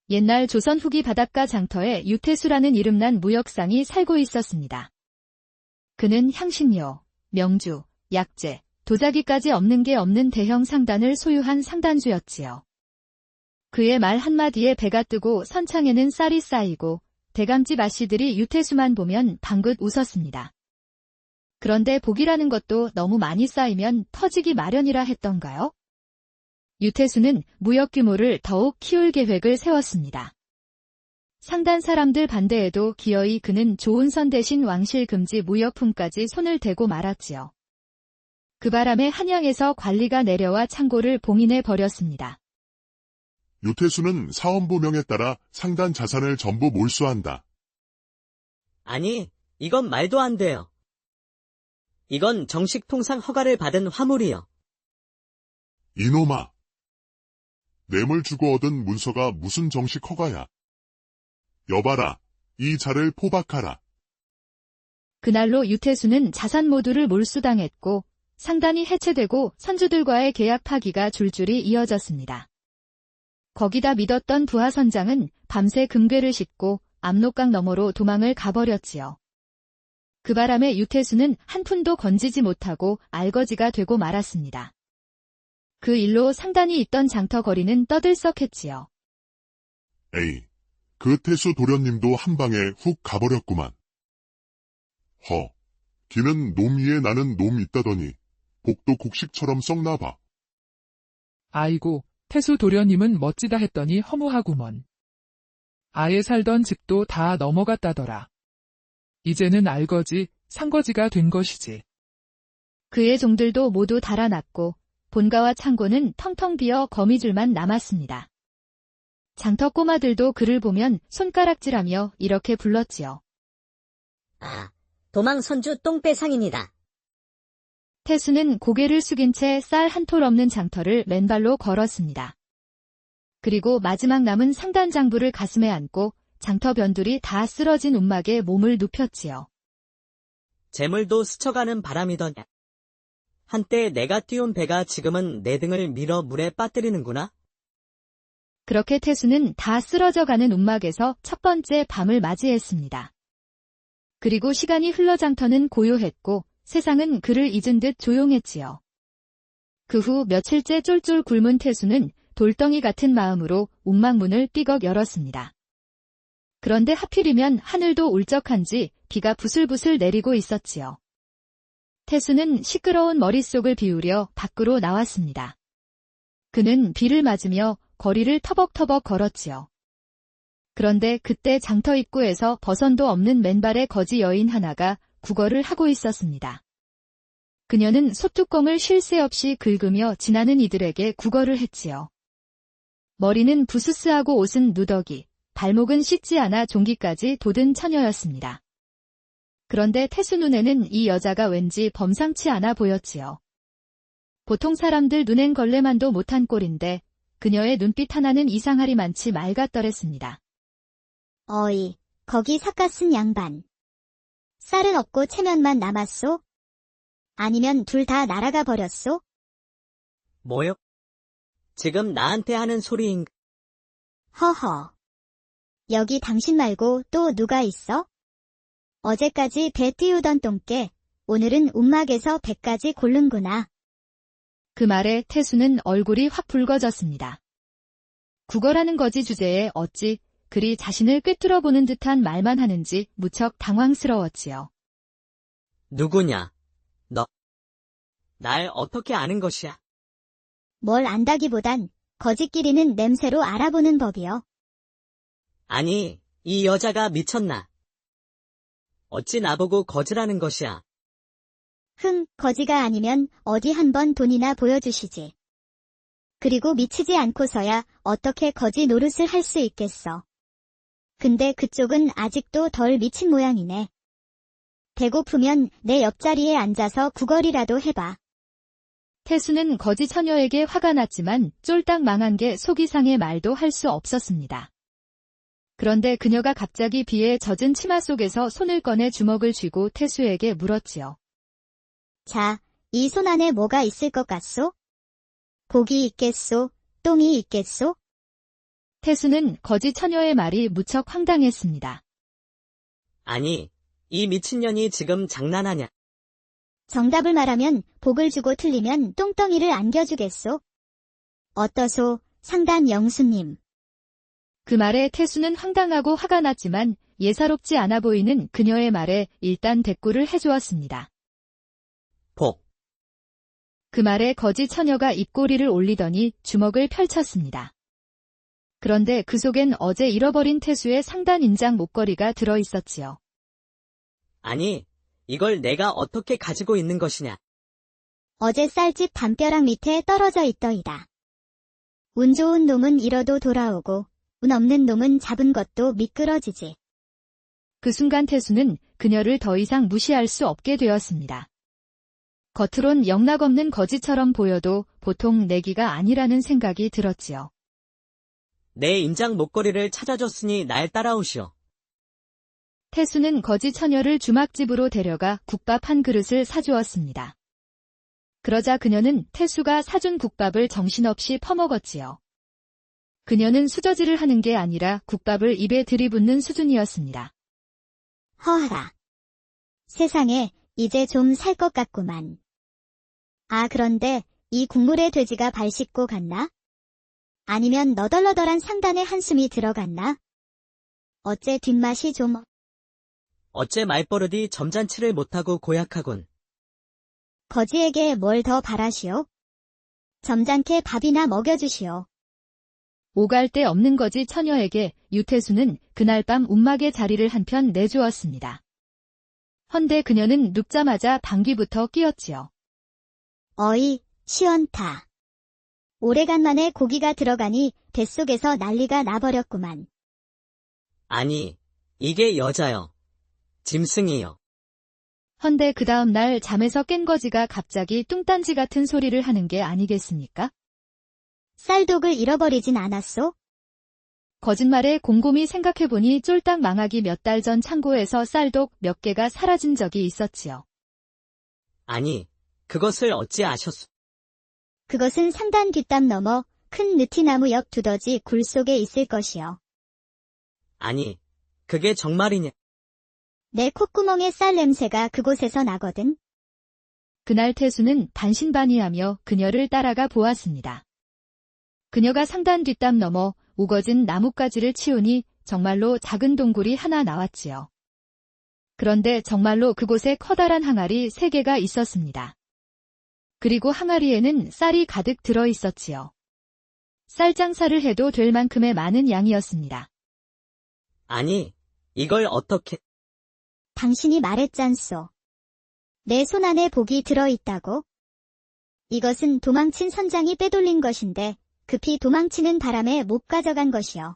옛날 조선 후기 바닷가 장터에 유태수라는 이름난 무역상이 살고 있었습니다. 그는 향신료, 명주, 약재, 도자기까지 없는 게 없는 대형 상단을 소유한 상단주였지요. 그의 말 한마디에 배가 뜨고 선창에는 쌀이 쌓이고 대감집 아씨들이 유태수만 보면 방긋 웃었습니다. 그런데 복이라는 것도 너무 많이 쌓이면 터지기 마련이라 했던가요? 유태수는 무역 규모를 더욱 키울 계획을 세웠습니다. 상단 사람들 반대에도 기어이 그는 좋은 선 대신 왕실 금지 무역품까지 손을 대고 말았지요. 그 바람에 한양에서 관리가 내려와 창고를 봉인해 버렸습니다. 유태수는 사원부명에 따라 상단 자산을 전부 몰수한다. 아니, 이건 말도 안 돼요. 이건 정식 통상 허가를 받은 화물이요. 이놈아! 뇌물 주고 얻은 문서가 무슨 정식 허가야. 여봐라, 이 자를 포박하라. 그날로 유태수는 자산 모두를 몰수당했고 상단이 해체되고 선주들과의 계약 파기가 줄줄이 이어졌습니다. 거기다 믿었던 부하 선장은 밤새 금괴를 싣고 압록강 너머로 도망을 가버렸지요. 그 바람에 유태수는 한 푼도 건지지 못하고 알거지가 되고 말았습니다. 그 일로 상단이 있던 장터 거리는 떠들썩했지요. 에이, 그 태수 도련님도 한 방에 훅 가버렸구만. 기는 놈 위에 나는 놈 있다더니 복도 곡식처럼 썩나봐. 아이고, 태수 도련님은 멋지다 했더니 허무하구먼. 아예 살던 집도 다 넘어갔다더라. 이제는 알거지, 상거지가 된 것이지. 그의 종들도 모두 달아났고 본가와 창고는 텅텅 비어 거미줄만 남았습니다. 장터 꼬마들도 그를 보면 손가락질하며 이렇게 불렀지요. 아, 도망선주 똥배상입니다. 태수는 고개를 숙인 채 쌀 한 톨 없는 장터를 맨발로 걸었습니다. 그리고 마지막 남은 상단 장부를 가슴에 안고 장터 변둘이 다 쓰러진 움막에 몸을 눕혔지요. 재물도 스쳐가는 바람이더냐. 한때 내가 띄운 배가 지금은 내 등을 밀어 물에 빠뜨리는구나. 그렇게 태수는 다 쓰러져가는 움막에서 첫 번째 밤을 맞이했습니다. 그리고 시간이 흘러 장터는 고요했고 세상은 그를 잊은 듯 조용했지요. 그 후 며칠째 쫄쫄 굶은 태수는 돌덩이 같은 마음으로 움막문을 삐걱 열었습니다. 그런데 하필이면 하늘도 울적한지 비가 부슬부슬 내리고 있었지요. 태수는 시끄러운 머릿속을 비우려 밖으로 나왔습니다. 그는 비를 맞으며 거리를 터벅터벅 걸었지요. 그런데 그때 장터 입구에서 버선도 없는 맨발의 거지 여인 하나가 구걸을 하고 있었습니다. 그녀는 솥뚜껑을 쉴 새 없이 긁으며 지나는 이들에게 구걸을 했지요. 머리는 부스스하고 옷은 누더기, 발목은 씻지 않아 종기까지 돋은 처녀였습니다. 그런데 태수 눈에는 이 여자가 왠지 범상치 않아 보였지요. 보통 사람들 눈엔 걸레만도 못한 꼴인데 그녀의 눈빛 하나는 이상하리만치 맑았더랬습니다. 어이, 거기 삿갓쓴 양반. 쌀은 없고 체면만 남았소? 아니면 둘 다 날아가 버렸소? 뭐요? 지금 나한테 하는 소리인가? 허허. 여기 당신 말고 또 누가 있어? 어제까지 배 띄우던 똥개, 오늘은 움막에서 배까지 고른구나. 그 말에 태수는 얼굴이 확 붉어졌습니다. 구걸하는 거지 주제에 어찌 그리 자신을 꿰뚫어 보는 듯한 말만 하는지 무척 당황스러웠지요. 누구냐? 너. 날 어떻게 아는 것이야? 뭘 안다기보단 거지끼리는 냄새로 알아보는 법이요. 아니, 이 여자가 미쳤나? 어찌 나보고 거지라는 것이야? 거지가 아니면 어디 한번 돈이나 보여주시지. 그리고 미치지 않고서야 어떻게 거지 노릇을 할 수 있겠어. 근데 그쪽은 아직도 덜 미친 모양이네. 배고프면 내 옆자리에 앉아서 구걸이라도 해봐. 태수는 거지 처녀에게 화가 났지만 쫄딱 망한 게 속이 상해 말도 할 수 없었습니다. 그런데 그녀가 갑자기 비에 젖은 치마 속에서 손을 꺼내 주먹을 쥐고 태수에게 물었지요. 자, 이 손 안에 뭐가 있을 것 같소? 고기 있겠소? 똥이 있겠소? 태수는 거지 처녀의 말이 무척 황당했습니다. 아니, 이 미친년이 지금 장난하냐? 정답을 말하면 복을 주고 틀리면 똥덩이를 안겨주겠소. 어떠소, 상단 영수님. 그 말에 태수는 황당하고 화가 났지만 예사롭지 않아 보이는 그녀의 말에 일단 대꾸를 해주었습니다. 복. 그 말에 거지 처녀가 입꼬리를 올리더니 주먹을 펼쳤습니다. 그런데 그 속엔 어제 잃어버린 태수의 상단 인장 목걸이가 들어있었지요. 아니, 이걸 내가 어떻게 가지고 있는 것이냐? 어제 쌀집 담벼락 밑에 떨어져 있더이다. 운 좋은 놈은 잃어도 돌아오고 운 없는 놈은 잡은 것도 미끄러지지. 그 순간 태수는 그녀를 더 이상 무시할 수 없게 되었습니다. 겉으론 영락없는 거지처럼 보여도 보통 내기가 아니라는 생각이 들었지요. 내 인장 목걸이를 찾아줬으니 날 따라오시오. 태수는 거지 처녀를 주막집으로 데려가 국밥 한 그릇을 사주었습니다. 그러자 그녀는 태수가 사준 국밥을 정신없이 퍼먹었지요. 그녀는 수저질을 하는 게 아니라 국밥을 입에 들이붓는 수준이었습니다. 허하라. 세상에 이제 좀 살 것 같구만. 아, 그런데 이 국물에 돼지가 발 씻고 갔나? 아니면 너덜너덜한 상단에 한숨이 들어갔나? 어째 뒷맛이 좀... 어째 말버릇이 점잖지를 못하고 고약하군. 거지에게 뭘 더 바라시오? 점잖게 밥이나 먹여주시오. 오갈 데 없는 거지 처녀에게 유태수는 그날 밤 움막의 자리를 한편 내주었습니다. 헌데 그녀는 눕자마자 방귀부터 뀌었지요. 어이, 시원타. 오래간만에 고기가 들어가니 뱃속에서 난리가 나버렸구만. 아니, 이게 여자여. 짐승이여. 헌데 그 다음 날 잠에서 깬 거지가 갑자기 뚱딴지 같은 소리를 하는 게 아니겠습니까? 쌀독을 잃어버리진 않았소? 거짓말에 곰곰이 생각해보니 쫄딱 망하기 몇 달 전 창고에서 쌀독 몇 개가 사라진 적이 있었지요. 아니, 그것을 어찌 아셨소? 그것은 상단 뒷담 넘어 큰 느티나무 옆 두더지 굴 속에 있을 것이요. 아니, 그게 정말이냐? 내 콧구멍에 쌀 냄새가 그곳에서 나거든. 그날 태수는 반신반의하며 그녀를 따라가 보았습니다. 그녀가 상단 뒷담 넘어 우거진 나뭇가지를 치우니 정말로 작은 동굴이 하나 나왔지요. 그런데 정말로 그곳에 커다란 항아리 3개가 있었습니다. 그리고 항아리에는 쌀이 가득 들어 있었지요. 쌀 장사를 해도 될 만큼의 많은 양이었습니다. 아니, 이걸 어떻게... 당신이 말했잖소. 내 손안에 복이 들어있다고? 이것은 도망친 선장이 빼돌린 것인데 급히 도망치는 바람에 못 가져간 것이요.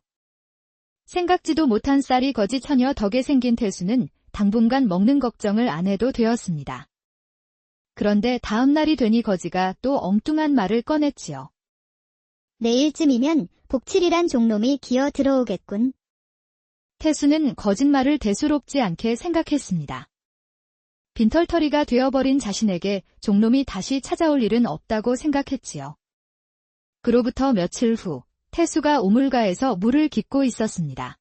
생각지도 못한 쌀이 거지 처녀 덕에 생긴 태수는 당분간 먹는 걱정을 안 해도 되었습니다. 그런데 다음 날이 되니 거지가 또 엉뚱한 말을 꺼냈지요. 내일쯤이면 복칠이란 종놈이 기어 들어오겠군. 태수는 거짓말을 대수롭지 않게 생각했습니다. 빈털터리가 되어버린 자신에게 종놈이 다시 찾아올 일은 없다고 생각했지요. 그로부터 며칠 후 태수가 우물가에서 물을 깃고 있었습니다.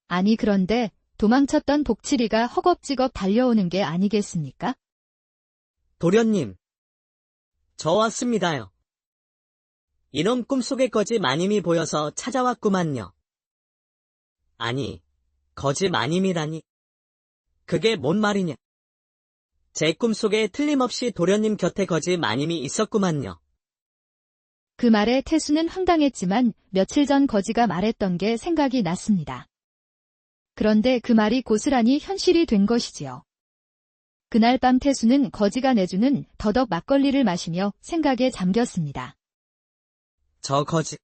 아니 그런데 도망쳤던 복칠이가 허겁지겁 달려오는 게 아니겠습니까? 도련님. 저 왔습니다요. 이놈 꿈속의 거지 마님이 보여서 찾아왔구만요. 아니, 거지 마님이라니. 그게 뭔 말이냐. 제 꿈속에 틀림없이 도련님 곁에 거지 마님이 있었구만요. 그 말에 태수는 황당했지만 며칠 전 거지가 말했던 게 생각이 났습니다. 그런데 그 말이 고스란히 현실이 된 것이지요. 그날 밤 태수는 거지가 내주는 더덕 막걸리를 마시며 생각에 잠겼습니다. 저 거지.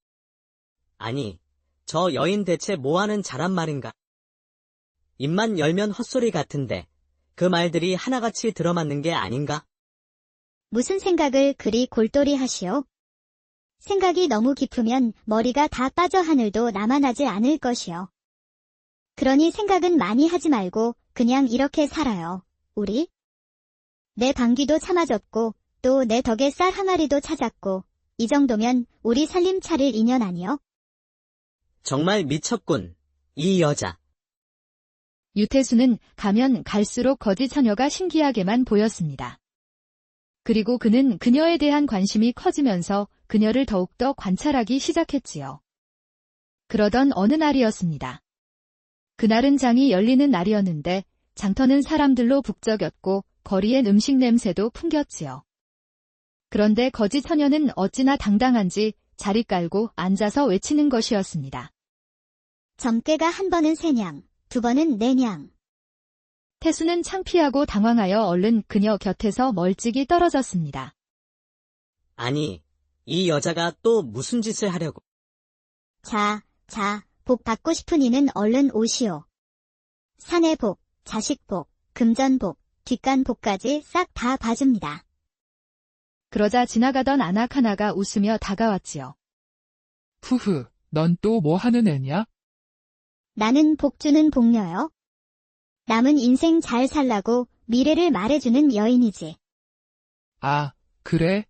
아니, 저 여인 대체 뭐하는 자란 말인가? 입만 열면 헛소리 같은데 그 말들이 하나같이 들어맞는 게 아닌가? 무슨 생각을 그리 골똘히 하시오? 생각이 너무 깊으면 머리가 다 빠져 하늘도 남아나지 않을 것이요. 그러니 생각은 많이 하지 말고 그냥 이렇게 살아요. 우리? 내 방귀도 참아줬고 또 내 덕에 쌀 항아리도 찾았고 이 정도면 우리 살림 차릴 인연 아니요? 정말 미쳤군, 이 여자. 유태수는 가면 갈수록 거지 처녀가 신기하게만 보였습니다. 그리고 그는 그녀에 대한 관심이 커지면서 그녀를 더욱더 관찰하기 시작했지요. 그러던 어느 날이었습니다. 그날은 장이 열리는 날이었는데 장터는 사람들로 북적였고 거리엔 음식 냄새도 풍겼지요. 그런데 거지 처녀는 어찌나 당당한지 자리 깔고 앉아서 외치는 것이었습니다. 점괘가 한 번은 세냥, 두 번은 내냥. 태수는 창피하고 당황하여 얼른 그녀 곁에서 멀찍이 떨어졌습니다. 아니, 이 여자가 또 무슨 짓을 하려고. 자, 복 받고 싶은 이는 얼른 오시오. 사내 복, 자식 복, 금전 복, 뒷간 복까지 싹 다 봐줍니다. 그러자 지나가던 아낙 하나가 웃으며 다가왔지요. 푸흐, 넌 또 뭐 하는 애냐? 나는 복 주는 복녀요. 남은 인생 잘 살라고 미래를 말해주는 여인이지. 아, 그래?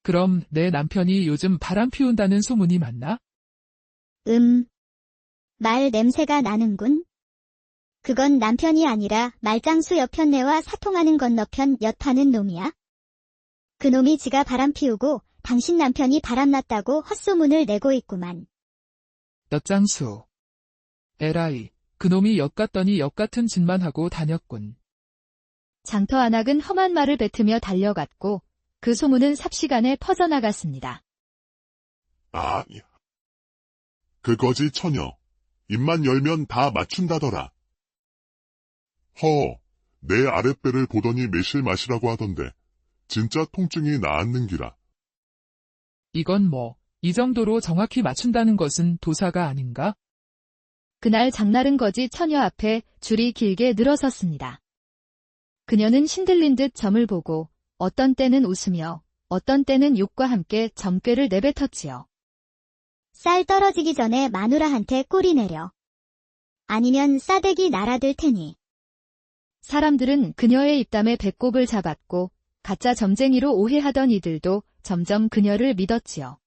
그럼 내 남편이 요즘 바람 피운다는 소문이 맞나? 말 냄새가 나는군. 그건 남편이 아니라 말장수 여편네와 사통하는 건너편 엿하는 놈이야. 그놈이 지가 바람 피우고 당신 남편이 바람났다고 헛소문을 내고 있구만. 엿장수. 에라이, 그놈이 엿 같더니 엿 같은 짓만 하고 다녔군. 장터 아낙은 험한 말을 뱉으며 달려갔고 그 소문은 삽시간에 퍼져나갔습니다. 아니야. 그 거지 처녀, 입만 열면 다 맞춘다더라. 내 아랫배를 보더니 매실 마시라고 하던데 진짜 통증이 나았는기라. 이건 뭐, 이 정도로 정확히 맞춘다는 것은 도사가 아닌가? 그날 장나른 거지 처녀 앞에 줄이 길게 늘어섰습니다. 그녀는 신들린 듯 점을 보고 어떤 때는 웃으며 어떤 때는 욕과 함께 점괘를 내뱉었지요. 쌀 떨어지기 전에 마누라한테 꼬리 내려. 아니면 싸대기 날아들 테니. 사람들은 그녀의 입담에 배꼽을 잡았고 가짜 점쟁이로 오해하던 이들도 점점 그녀를 믿었지요.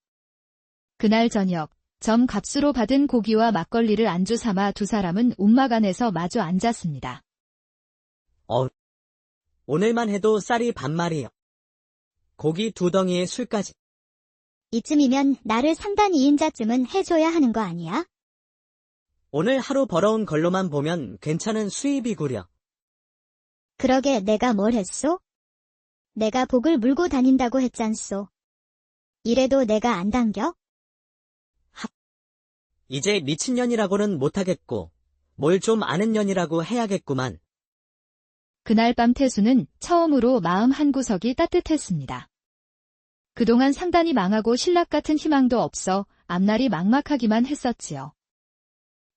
그날 저녁 점 값으로 받은 고기와 막걸리를 안주 삼아 두 사람은 움막 안에서 마주 앉았습니다. 오늘만 해도 쌀이 반말이요. 고기 2덩이에 술까지. 이쯤이면 나를 상단 2인자쯤은 해줘야 하는 거 아니야? 오늘 하루 벌어온 걸로만 보면 괜찮은 수입이구려. 그러게 내가 뭘 했소? 내가 복을 물고 다닌다고 했잖소. 이래도 내가 안 당겨? 이제 미친년이라고는 못하겠고 뭘 좀 아는 년이라고 해야겠구만. 그날 밤 태수는 처음으로 마음 한구석이 따뜻했습니다. 그동안 상단이 망하고 신락 같은 희망도 없어 앞날이 막막하기만 했었지요.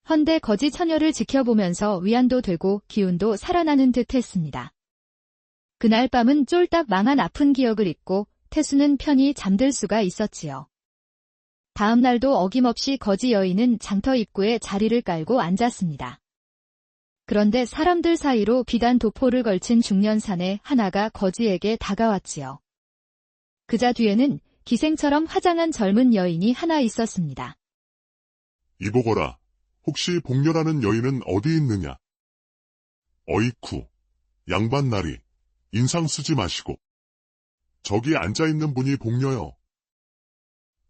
헌데 거지 처녀를 지켜보면서 위안도 되고 기운도 살아나는 듯 했습니다. 그날 밤은 쫄딱 망한 아픈 기억을 잊고 태수는 편히 잠들 수가 있었지요. 다음 날도 어김없이 거지 여인은 장터 입구에 자리를 깔고 앉았습니다. 그런데 사람들 사이로 비단 도포를 걸친 중년사내 하나가 거지에게 다가왔지요. 그자 뒤에는 기생처럼 화장한 젊은 여인이 하나 있었습니다. 이보거라, 혹시 복녀라는 여인은 어디 있느냐? 어이쿠, 양반나리, 인상 쓰지 마시고. 저기 앉아있는 분이 복녀요.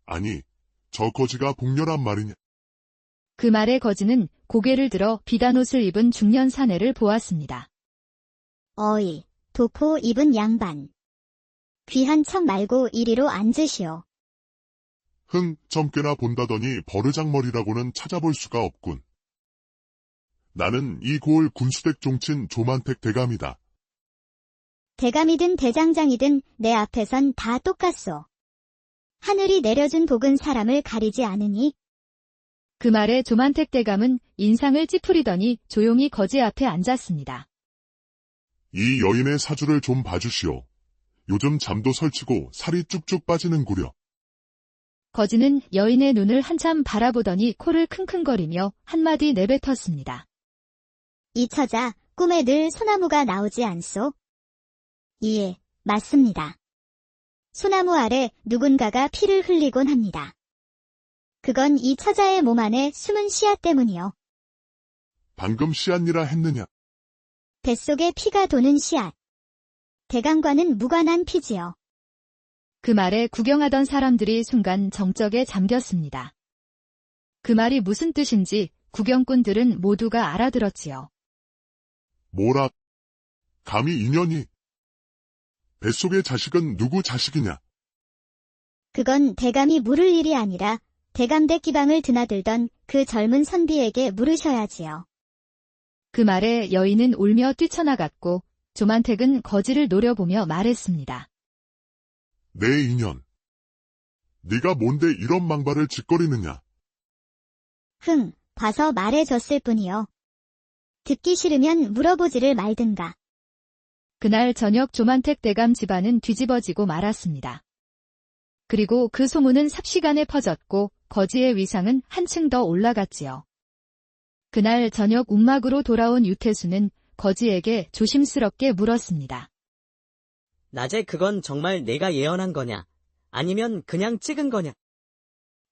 아니, 저 거지가 복녀란 말이냐? 그 말에 거지는 고개를 들어 비단옷을 입은 중년 사내를 보았습니다. 어이, 도포 입은 양반. 귀한 척 말고 이리로 앉으시오. 점괘나 본다더니 버르장머리라고는 찾아볼 수가 없군. 나는 이 고을 군수댁 종친 조만택 대감이다. 대감이든 대장장이든 내 앞에선 다 똑같소. 하늘이 내려준 복은 사람을 가리지 않으니. 그 말에 조만택 대감은 인상을 찌푸리더니 조용히 거지 앞에 앉았습니다. 이 여인의 사주를 좀 봐주시오. 요즘 잠도 설치고 살이 쭉쭉 빠지는구려. 거지는 여인의 눈을 한참 바라보더니 코를 킁킁거리며 한마디 내뱉었습니다. 이 처자, 꿈에 늘 소나무가 나오지 않소? 예, 맞습니다. 소나무 아래 누군가가 피를 흘리곤 합니다. 그건 이 처자의 몸 안에 숨은 씨앗 때문이요. 방금 씨앗이라 했느냐? 뱃속에 피가 도는 씨앗. 대강과는 무관한 피지요. 그 말에 구경하던 사람들이 순간 정적에 잠겼습니다. 그 말이 무슨 뜻인지 구경꾼들은 모두가 알아들었지요. 뭐라? 감히 인연이? 뱃속의 자식은 누구 자식이냐? 그건 대감이 물을 일이 아니라 대감대 기방을 드나들던 그 젊은 선비에게 물으셔야지요. 그 말에 여인은 울며 뛰쳐나갔고 조만택은 거지를 노려보며 말했습니다. 내 인연. 네가 뭔데 이런 망발을 짓거리느냐? 봐서 말해줬을 뿐이요. 듣기 싫으면 물어보지를 말든가. 그날 저녁 조만택 대감 집안은 뒤집어지고 말았습니다. 그리고 그 소문은 삽시간에 퍼졌고 거지의 위상은 한층 더 올라갔지요. 그날 저녁 움막으로 돌아온 유태수는 거지에게 조심스럽게 물었습니다. 낮에 그건 정말 내가 예언한 거냐? 아니면 그냥 찍은 거냐?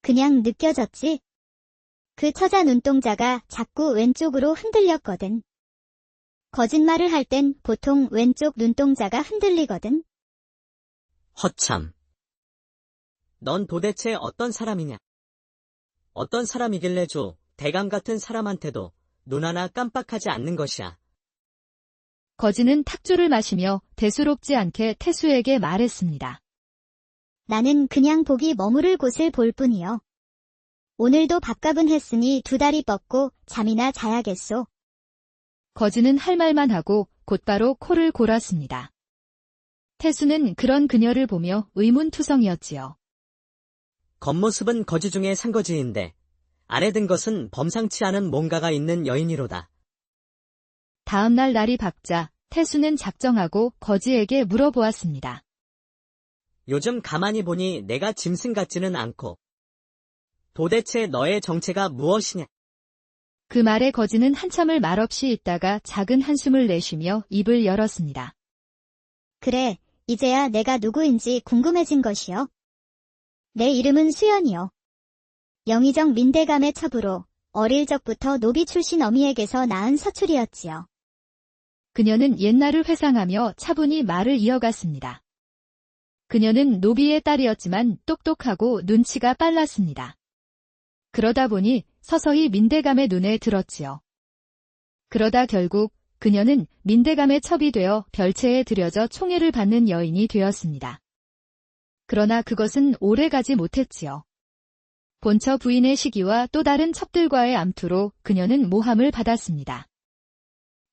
그냥 느껴졌지? 그 처자 눈동자가 자꾸 왼쪽으로 흔들렸거든. 거짓말을 할 땐 보통 왼쪽 눈동자가 흔들리거든. 허참. 넌 도대체 어떤 사람이냐? 어떤 사람이길래 대감 같은 사람한테도 눈 하나 깜빡하지 않는 것이야. 거지는 탁주를 마시며 대수롭지 않게 태수에게 말했습니다. 나는 그냥 복이 머무를 곳을 볼 뿐이요. 오늘도 밥값은 했으니 2다리 뻗고 잠이나 자야겠소. 거지는 할 말만 하고 곧바로 코를 골았습니다. 태수는 그런 그녀를 보며 의문투성이었지요. 겉모습은 거지 중에 상거지인데 안에 든 것은 범상치 않은 뭔가가 있는 여인이로다. 다음 날 날이 밝자 태수는 작정하고 거지에게 물어보았습니다. 요즘 가만히 보니 내가 짐승 같지는 않고 도대체 너의 정체가 무엇이냐? 그 말에 거지는 한참을 말없이 있다가 작은 한숨을 내쉬며 입을 열었습니다. 그래, 이제야 내가 누구인지 궁금해진 것이요. 내 이름은 수연이요. 영의정 민대감의 첩으로 어릴 적부터 노비 출신 어미에게서 낳은 서출이었지요. 그녀는 옛날을 회상하며 차분히 말을 이어갔습니다. 그녀는 노비의 딸이었지만 똑똑하고 눈치가 빨랐습니다. 그러다 보니 서서히 민대감의 눈에 들었지요. 그러다 결국 그녀는 민대감의 첩이 되어 별채에 들여져 총애를 받는 여인이 되었습니다. 그러나 그것은 오래가지 못했지요. 본처 부인의 시기와 또 다른 첩들과의 암투로 그녀는 모함을 받았습니다.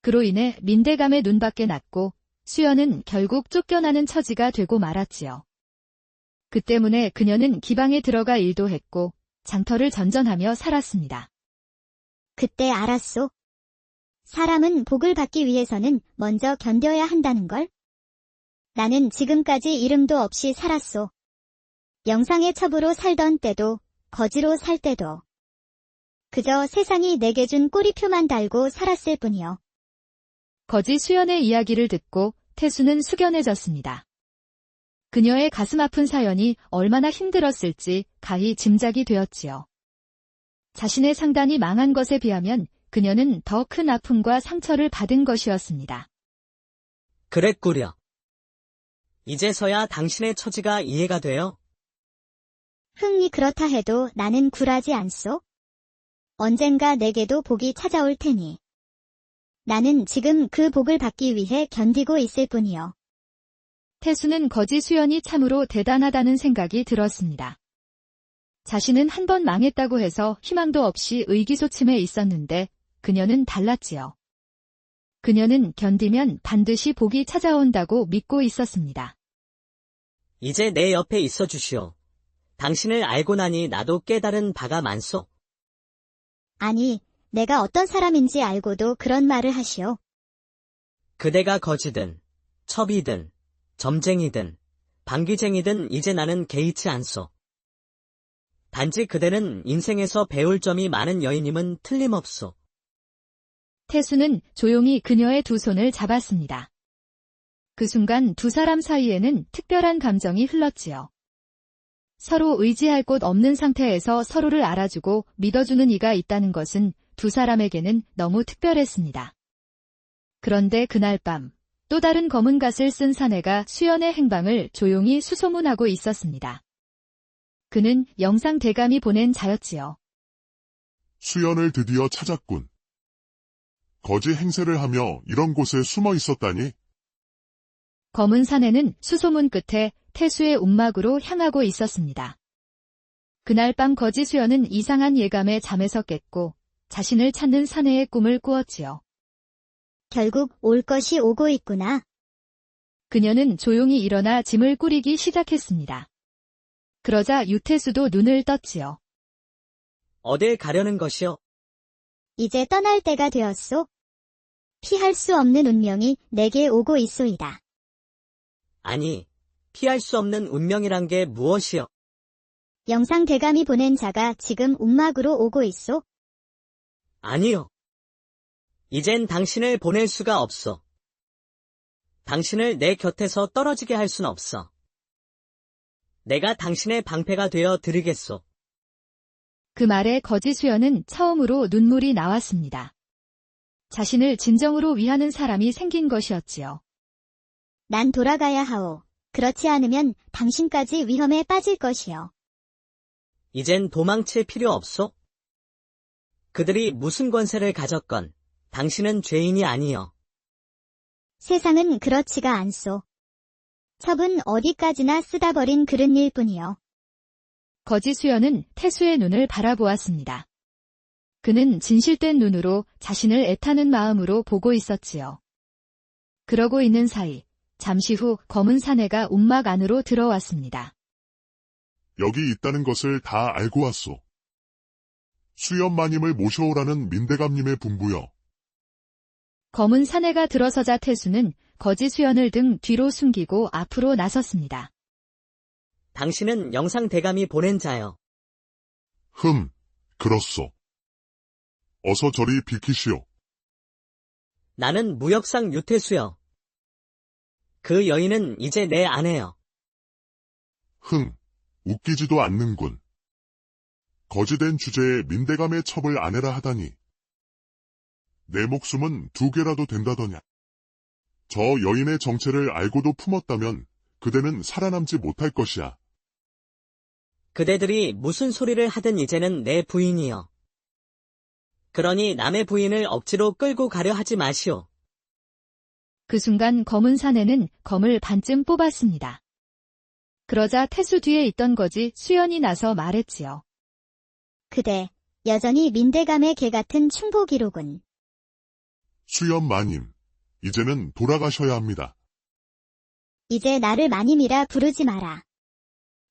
그로 인해 민대감의 눈밖에 났고 수연은 결국 쫓겨나는 처지가 되고 말았지요. 그 때문에 그녀는 기방에 들어가 일도 했고 장터를 전전하며 살았습니다. 그때 알았소. 사람은 복을 받기 위해서는 먼저 견뎌야 한다는 걸. 나는 지금까지 이름도 없이 살았소. 영상의 첩으로 살던 때도, 거지로 살 때도. 그저 세상이 내게 준 꼬리표만 달고 살았을 뿐이요. 거지 수연의 이야기를 듣고 태수는 숙연해졌습니다. 그녀의 가슴 아픈 사연이 얼마나 힘들었을지 가히 짐작이 되었지요. 자신의 상단이 망한 것에 비하면 그녀는 더 큰 아픔과 상처를 받은 것이었습니다. 그랬구려. 이제서야 당신의 처지가 이해가 돼요. 흥이 그렇다 해도 나는 굴하지 않소. 언젠가 내게도 복이 찾아올 테니. 나는 지금 그 복을 받기 위해 견디고 있을 뿐이요. 태수는 거지 수연이 참으로 대단하다는 생각이 들었습니다. 자신은 한 번 망했다고 해서 희망도 없이 의기소침해 있었는데 그녀는 달랐지요. 그녀는 견디면 반드시 복이 찾아온다고 믿고 있었습니다. 이제 내 옆에 있어 주시오. 당신을 알고 나니 나도 깨달은 바가 많소. 아니, 내가 어떤 사람인지 알고도 그런 말을 하시오. 그대가 거지든, 첩이든, 점쟁이든, 방귀쟁이든 이제 나는 개의치 않소. 단지 그대는 인생에서 배울 점이 많은 여인임은 틀림없소. 태수는 조용히 그녀의 두 손을 잡았습니다. 그 순간 두 사람 사이에는 특별한 감정이 흘렀지요. 서로 의지할 곳 없는 상태에서 서로를 알아주고 믿어주는 이가 있다는 것은 두 사람에게는 너무 특별했습니다. 그런데 그날 밤, 또 다른 검은 갓을 쓴 사내가 수연의 행방을 조용히 수소문하고 있었습니다. 그는 영상 대감이 보낸 자였지요. 수연을 드디어 찾았군. 거지 행세를 하며 이런 곳에 숨어 있었다니? 검은 사내는 수소문 끝에 태수의 움막으로 향하고 있었습니다. 그날 밤 거지 수연은 이상한 예감에 잠에서 깼고 자신을 찾는 사내의 꿈을 꾸었지요. 결국 올 것이 오고 있구나. 그녀는 조용히 일어나 짐을 꾸리기 시작했습니다. 그러자 유태수도 눈을 떴지요. 어딜 가려는 것이오? 이제 떠날 때가 되었소. 피할 수 없는 운명이 내게 오고 있소이다. 아니, 피할 수 없는 운명이란 게 무엇이오? 영상 대감이 보낸 자가 지금 움막으로 오고 있소. 아니요. 이젠 당신을 보낼 수가 없어. 당신을 내 곁에서 떨어지게 할 순 없어. 내가 당신의 방패가 되어 드리겠소. 그 말에 거지 수연은 처음으로 눈물이 나왔습니다. 자신을 진정으로 위하는 사람이 생긴 것이었지요. 난 돌아가야 하오. 그렇지 않으면 당신까지 위험에 빠질 것이요. 이젠 도망칠 필요 없소? 그들이 무슨 권세를 가졌건 당신은 죄인이 아니여. 세상은 그렇지가 않소. 첩은 어디까지나 쓰다 버린 그릇일 뿐이요. 거지 수연은 태수의 눈을 바라보았습니다. 그는 진실된 눈으로 자신을 애타는 마음으로 보고 있었지요. 그러고 있는 사이 잠시 후 검은 사내가 움막 안으로 들어왔습니다. 여기 있다는 것을 다 알고 왔소. 수연마님을 모셔오라는 민대감님의 분부여. 검은 사내가 들어서자 태수는 거지 수연을 등 뒤로 숨기고 앞으로 나섰습니다. 당신은 영상 대감이 보낸 자여. 그렇소. 어서 저리 비키시오. 나는 무역상 유태수여. 그 여인은 이제 내 아내여. 웃기지도 않는군. 거지된 주제에 민대감의 첩을 아내라 하다니. 내 목숨은 2개라도 된다더냐. 저 여인의 정체를 알고도 품었다면 그대는 살아남지 못할 것이야. 그대들이 무슨 소리를 하든 이제는 내 부인이여. 그러니 남의 부인을 억지로 끌고 가려 하지 마시오. 그 순간 검은 사내는 검을 반쯤 뽑았습니다. 그러자 태수 뒤에 있던 거지 수연이 나서 말했지요. 그대, 여전히 민대감의 개 같은 충보기로군. 수연마님, 이제는 돌아가셔야 합니다. 이제 나를 마님이라 부르지 마라.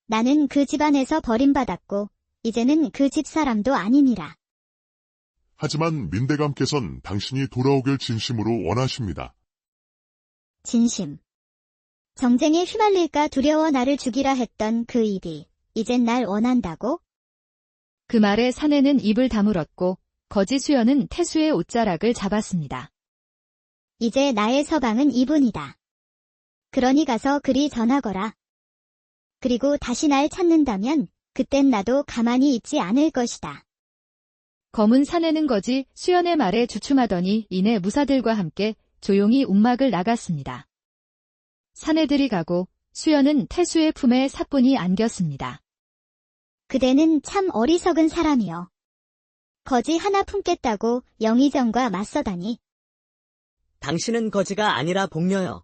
나는 그 집안에서 버림받았고, 이제는 그 집 사람도 아니니라. 하지만 민대감께선 당신이 돌아오길 진심으로 원하십니다. 진심. 정쟁에 휘말릴까 두려워 나를 죽이라 했던 그 입이, 이젠 날 원한다고? 그 말에 사내는 입을 다물었고 거지 수연은 태수의 옷자락을 잡았습니다. 이제 나의 서방은 이분이다. 그러니 가서 그리 전하거라. 그리고 다시 날 찾는다면 그땐 나도 가만히 있지 않을 것이다. 검은 사내는 거지 수연의 말에 주춤하더니 이내 무사들과 함께 조용히 움막을 나갔습니다. 사내들이 가고 수연은 태수의 품에 사뿐히 안겼습니다. 그대는 참 어리석은 사람이여. 거지 하나 품겠다고 영의정과 맞서다니. 당신은 거지가 아니라 복녀여.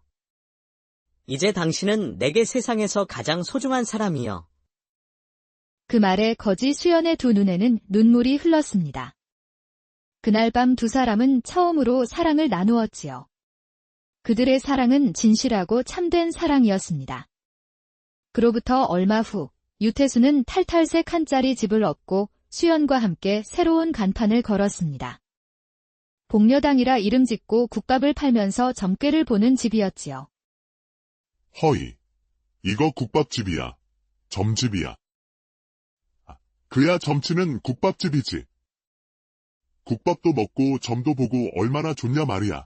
이제 당신은 내게 세상에서 가장 소중한 사람이여. 그 말에 거지 수연의 두 눈에는 눈물이 흘렀습니다. 그날 밤 두 사람은 처음으로 사랑을 나누었지요. 그들의 사랑은 진실하고 참된 사랑이었습니다. 그로부터 얼마 후 유태수는 탈탈색 한 짜리 집을 얻고 수연과 함께 새로운 간판을 걸었습니다. 복녀당이라 이름 짓고 국밥을 팔면서 점괘를 보는 집이었지요. 허이, 이거 국밥집이야. 점집이야. 그야 점치는 국밥집이지. 국밥도 먹고 점도 보고 얼마나 좋냐 말이야.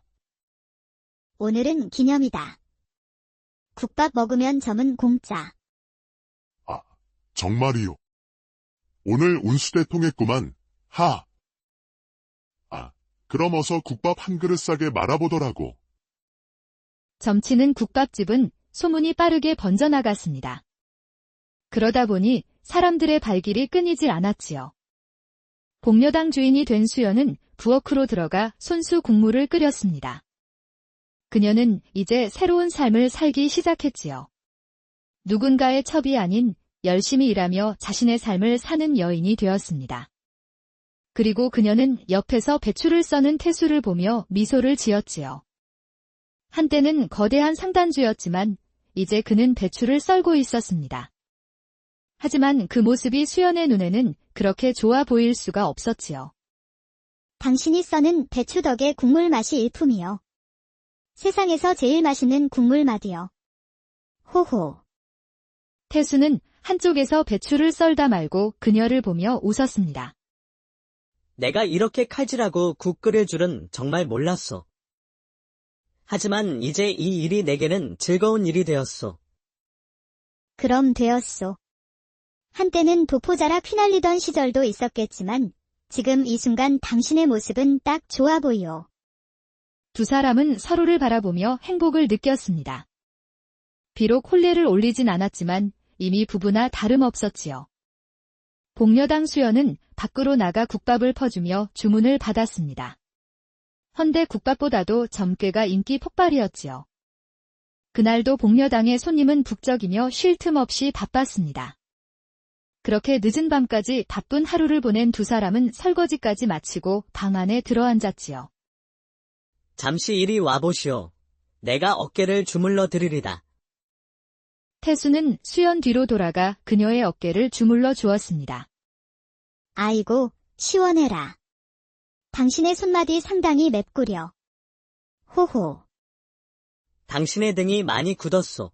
오늘은 기념이다. 국밥 먹으면 점은 공짜. 정말이요. 오늘 운수대통했구만. 하. 아, 그럼 어서 국밥 한 그릇 싸게 말아보더라고. 점치는 국밥집은 소문이 빠르게 번져나갔습니다. 그러다 보니 사람들의 발길이 끊이질 않았지요. 복려당 주인이 된 수연은 부엌으로 들어가 손수 국물을 끓였습니다. 그녀는 이제 새로운 삶을 살기 시작했지요. 누군가의 첩이 아닌 열심히 일하며 자신의 삶을 사는 여인이 되었습니다. 그리고 그녀는 옆에서 배추를 써는 태수를 보며 미소를 지었지요. 한때는 거대한 상단주였지만 이제 그는 배추를 썰고 있었습니다. 하지만 그 모습이 수연의 눈에는 그렇게 좋아 보일 수가 없었지요. 당신이 써는 배추 덕에 국물 맛이 일품이요. 세상에서 제일 맛있는 국물 맛이요. 호호. 태수는 한쪽에서 배추를 썰다 말고 그녀를 보며 웃었습니다. 내가 이렇게 칼질하고 국 끓일 줄은 정말 몰랐어. 하지만 이제 이 일이 내게는 즐거운 일이 되었어. 그럼 되었소. 한때는 도포자라 휘날리던 시절도 있었겠지만 지금 이 순간 당신의 모습은 딱 좋아 보이오. 두 사람은 서로를 바라보며 행복을 느꼈습니다. 비록 혼례를 올리진 않았지만 이미 부부나 다름없었지요. 복려당 수연은 밖으로 나가 국밥을 퍼주며 주문을 받았습니다. 헌데 국밥보다도 점괘가 인기 폭발이었지요. 그날도 복려당의 손님은 북적이며 쉴 틈 없이 바빴습니다. 그렇게 늦은 밤까지 바쁜 하루를 보낸 두 사람은 설거지까지 마치고 방 안에 들어앉았지요. 잠시 이리 와보시오. 내가 어깨를 주물러 드리리다. 태수는 수연 뒤로 돌아가 그녀의 어깨를 주물러 주었습니다. 아이고, 시원해라. 당신의 손맛이 상당히 맵구려. 호호. 당신의 등이 많이 굳었소.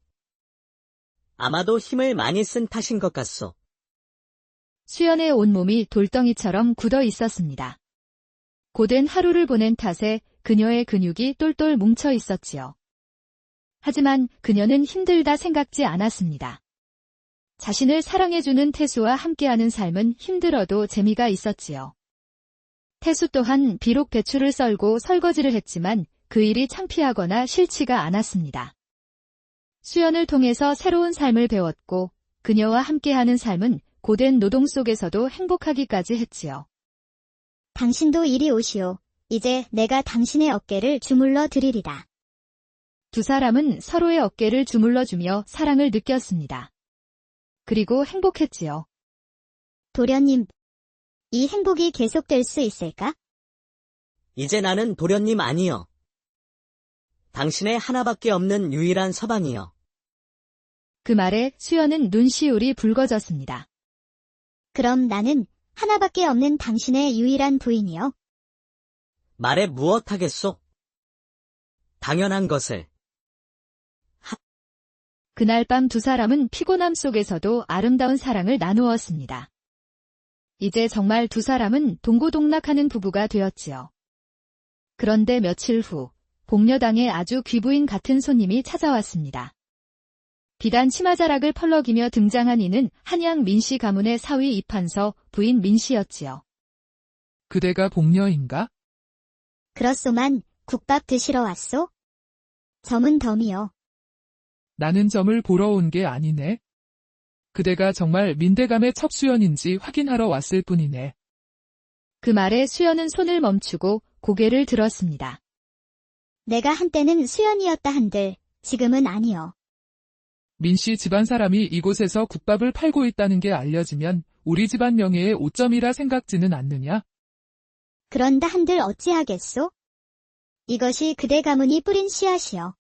아마도 힘을 많이 쓴 탓인 것 같소. 수연의 온몸이 돌덩이처럼 굳어 있었습니다. 고된 하루를 보낸 탓에 그녀의 근육이 똘똘 뭉쳐 있었지요. 하지만 그녀는 힘들다 생각지 않았습니다. 자신을 사랑해주는 태수와 함께하는 삶은 힘들어도 재미가 있었지요. 태수 또한 비록 배추를 썰고 설거지를 했지만 그 일이 창피하거나 싫지가 않았습니다. 수연을 통해서 새로운 삶을 배웠고 그녀와 함께하는 삶은 고된 노동 속에서도 행복하기까지 했지요. 당신도 이리 오시오. 이제 내가 당신의 어깨를 주물러 드리리다. 두 사람은 서로의 어깨를 주물러주며 사랑을 느꼈습니다. 그리고 행복했지요. 도련님, 이 행복이 계속될 수 있을까? 이제 나는 도련님 아니여. 당신의 하나밖에 없는 유일한 서방이여. 그 말에 수연은 눈시울이 붉어졌습니다. 그럼 나는 하나밖에 없는 당신의 유일한 부인이요. 말에 무엇하겠소? 당연한 것을. 그날 밤 두 사람은 피곤함 속에서도 아름다운 사랑을 나누었습니다. 이제 정말 두 사람은 동고동락하는 부부가 되었지요. 그런데 며칠 후, 복려당에 아주 귀부인 같은 손님이 찾아왔습니다. 비단 치마자락을 펄럭이며 등장한 이는 한양 민씨 가문의 사위 이판서 부인 민씨였지요. 그대가 복녀인가? 그렇소만 국밥 드시러 왔소? 점은 덤이요. 나는 점을 보러 온 게 아니네. 그대가 정말 민대감의 첩수연인지 확인하러 왔을 뿐이네. 그 말에 수연은 손을 멈추고 고개를 들었습니다. 내가 한때는 수연이었다 한들 지금은 아니요. 민씨 집안 사람이 이곳에서 국밥을 팔고 있다는 게 알려지면 우리 집안 명예의 오점이라 생각지는 않느냐? 그런다 한들 어찌하겠소? 이것이 그대 가문이 뿌린 씨앗이요.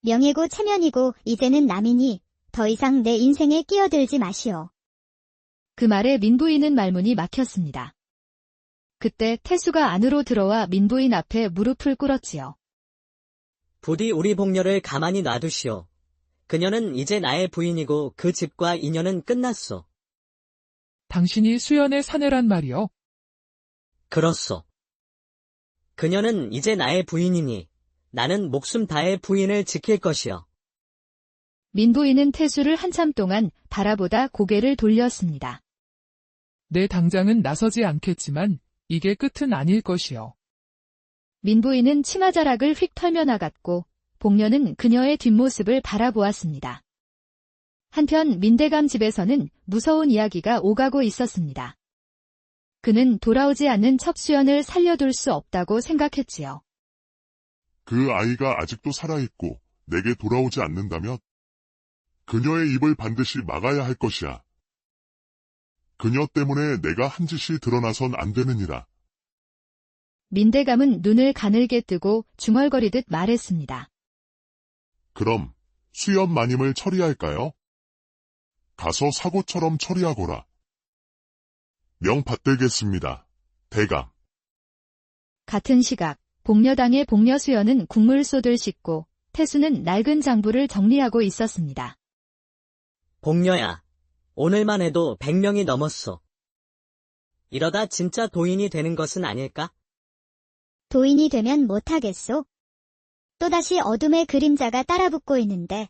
명예고 체면이고 이제는 남이니 더 이상 내 인생에 끼어들지 마시오. 그 말에 민부인은 말문이 막혔습니다. 그때 태수가 안으로 들어와 민부인 앞에 무릎을 꿇었지요. 부디 우리 복녀를 가만히 놔두시오. 그녀는 이제 나의 부인이고 그 집과 인연은 끝났소. 당신이 수연의 사내란 말이요. 그렇소. 그녀는 이제 나의 부인이니 나는 목숨 다해 부인을 지킬 것이요. 민부인은 태수를 한참 동안 바라보다 고개를 돌렸습니다. 내 당장은 나서지 않겠지만 이게 끝은 아닐 것이요. 민부인은 치마자락을 휙 털며 나갔고 복녀는 그녀의 뒷모습을 바라보았습니다. 한편 민대감 집에서는 무서운 이야기가 오가고 있었습니다. 그는 돌아오지 않는 첩수연을 살려둘 수 없다고 생각했지요. 그 아이가 아직도 살아있고 내게 돌아오지 않는다면 그녀의 입을 반드시 막아야 할 것이야. 그녀 때문에 내가 한 짓이 드러나선 안 되느니라. 민대감은 눈을 가늘게 뜨고 중얼거리듯 말했습니다. 그럼 수연 마님을 처리할까요? 가서 사고처럼 처리하거라. 명 받들겠습니다. 대감. 같은 시각 복녀당의 복녀수연은 국물 쏟을 씻고 태수는 낡은 장부를 정리하고 있었습니다. 복녀야, 오늘만 해도 100명이 넘었소. 이러다 진짜 도인이 되는 것은 아닐까? 도인이 되면 못하겠소? 또다시 어둠의 그림자가 따라붙고 있는데.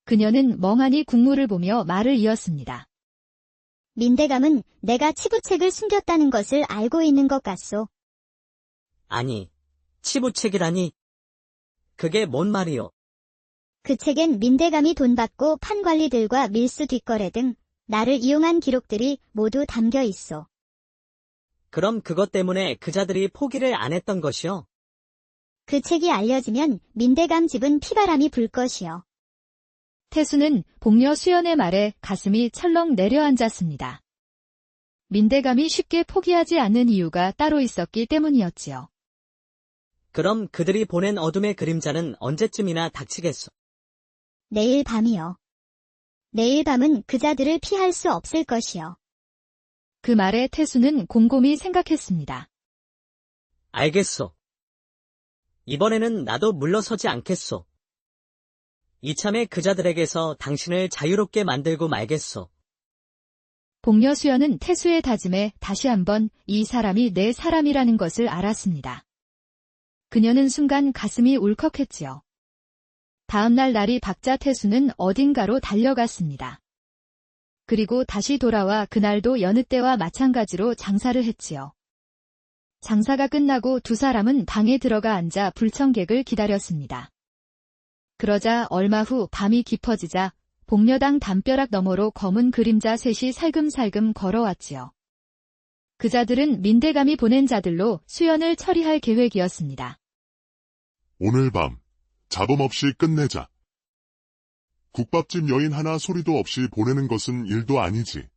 그녀는 멍하니 국물을 보며 말을 이었습니다. 민대감은 내가 치부책을 숨겼다는 것을 알고 있는 것 같소. 아니, 치부책이라니. 그게 뭔 말이오? 그 책엔 민대감이 돈 받고 판관리들과 밀수 뒷거래 등 나를 이용한 기록들이 모두 담겨 있어. 그럼 그것 때문에 그자들이 포기를 안 했던 것이오? 그 책이 알려지면 민대감 집은 피바람이 불 것이요. 태수는 복녀 수연의 말에 가슴이 철렁 내려앉았습니다. 민대감이 쉽게 포기하지 않는 이유가 따로 있었기 때문이었지요. 그럼 그들이 보낸 어둠의 그림자는 언제쯤이나 닥치겠소? 내일 밤이요. 내일 밤은 그자들을 피할 수 없을 것이요. 그 말에 태수는 곰곰이 생각했습니다. 알겠소. 이번에는 나도 물러서지 않겠소. 이참에 그자들에게서 당신을 자유롭게 만들고 말겠소. 복녀 수연은 태수의 다짐에 다시 한번 이 사람이 내 사람이라는 것을 알았습니다. 그녀는 순간 가슴이 울컥했지요. 다음날 날이 밝자 태수는 어딘가로 달려갔습니다. 그리고 다시 돌아와 그날도 여느 때와 마찬가지로 장사를 했지요. 장사가 끝나고 두 사람은 방에 들어가 앉아 불청객을 기다렸습니다. 그러자 얼마 후 밤이 깊어지자 복녀당 담벼락 너머로 검은 그림자 셋이 살금살금 걸어왔지요. 그자들은 민대감이 보낸 자들로 수연을 처리할 계획이었습니다. 오늘 밤 잡음 없이 끝내자. 국밥집 여인 하나 소리도 없이 보내는 것은 일도 아니지.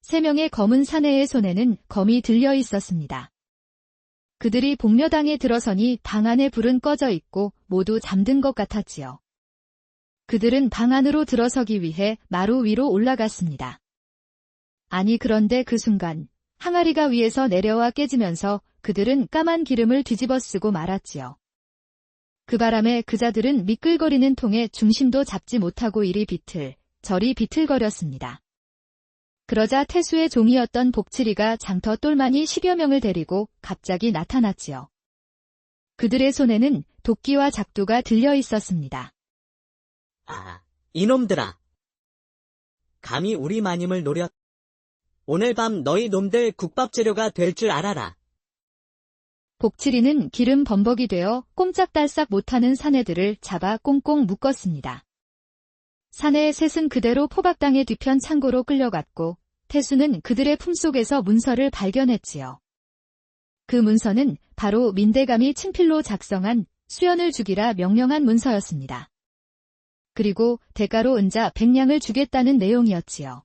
세 명의 검은 사내의 손에는 검이 들려 있었습니다. 그들이 복녀당에 들어서니 방 안에 불은 꺼져 있고 모두 잠든 것 같았지요. 그들은 방 안으로 들어서기 위해 마루 위로 올라갔습니다. 아니 그런데 그 순간 항아리가 위에서 내려와 깨지면서 그들은 까만 기름을 뒤집어 쓰고 말았지요. 그 바람에 그자들은 미끌거리는 통에 중심도 잡지 못하고 이리 비틀, 저리 비틀거렸습니다. 그러자 태수의 종이었던 복칠이가 장터 똘마니 10여 명을 데리고 갑자기 나타났지요. 그들의 손에는 도끼와 작두가 들려 있었습니다. 아, 이놈들아. 감히 우리 마님을 노렸. 오늘 밤 너희 놈들 국밥 재료가 될 줄 알아라. 복칠이는 기름 범벅이 되어 꼼짝달싹 못하는 사내들을 잡아 꽁꽁 묶었습니다. 사내의 셋은 그대로 포박당의 뒤편 창고로 끌려갔고 태수는 그들의 품속에서 문서를 발견했지요. 그 문서는 바로 민대감이 친필로 작성한 수연을 죽이라 명령한 문서였습니다. 그리고 대가로 은자 100냥을 주겠다는 내용이었지요.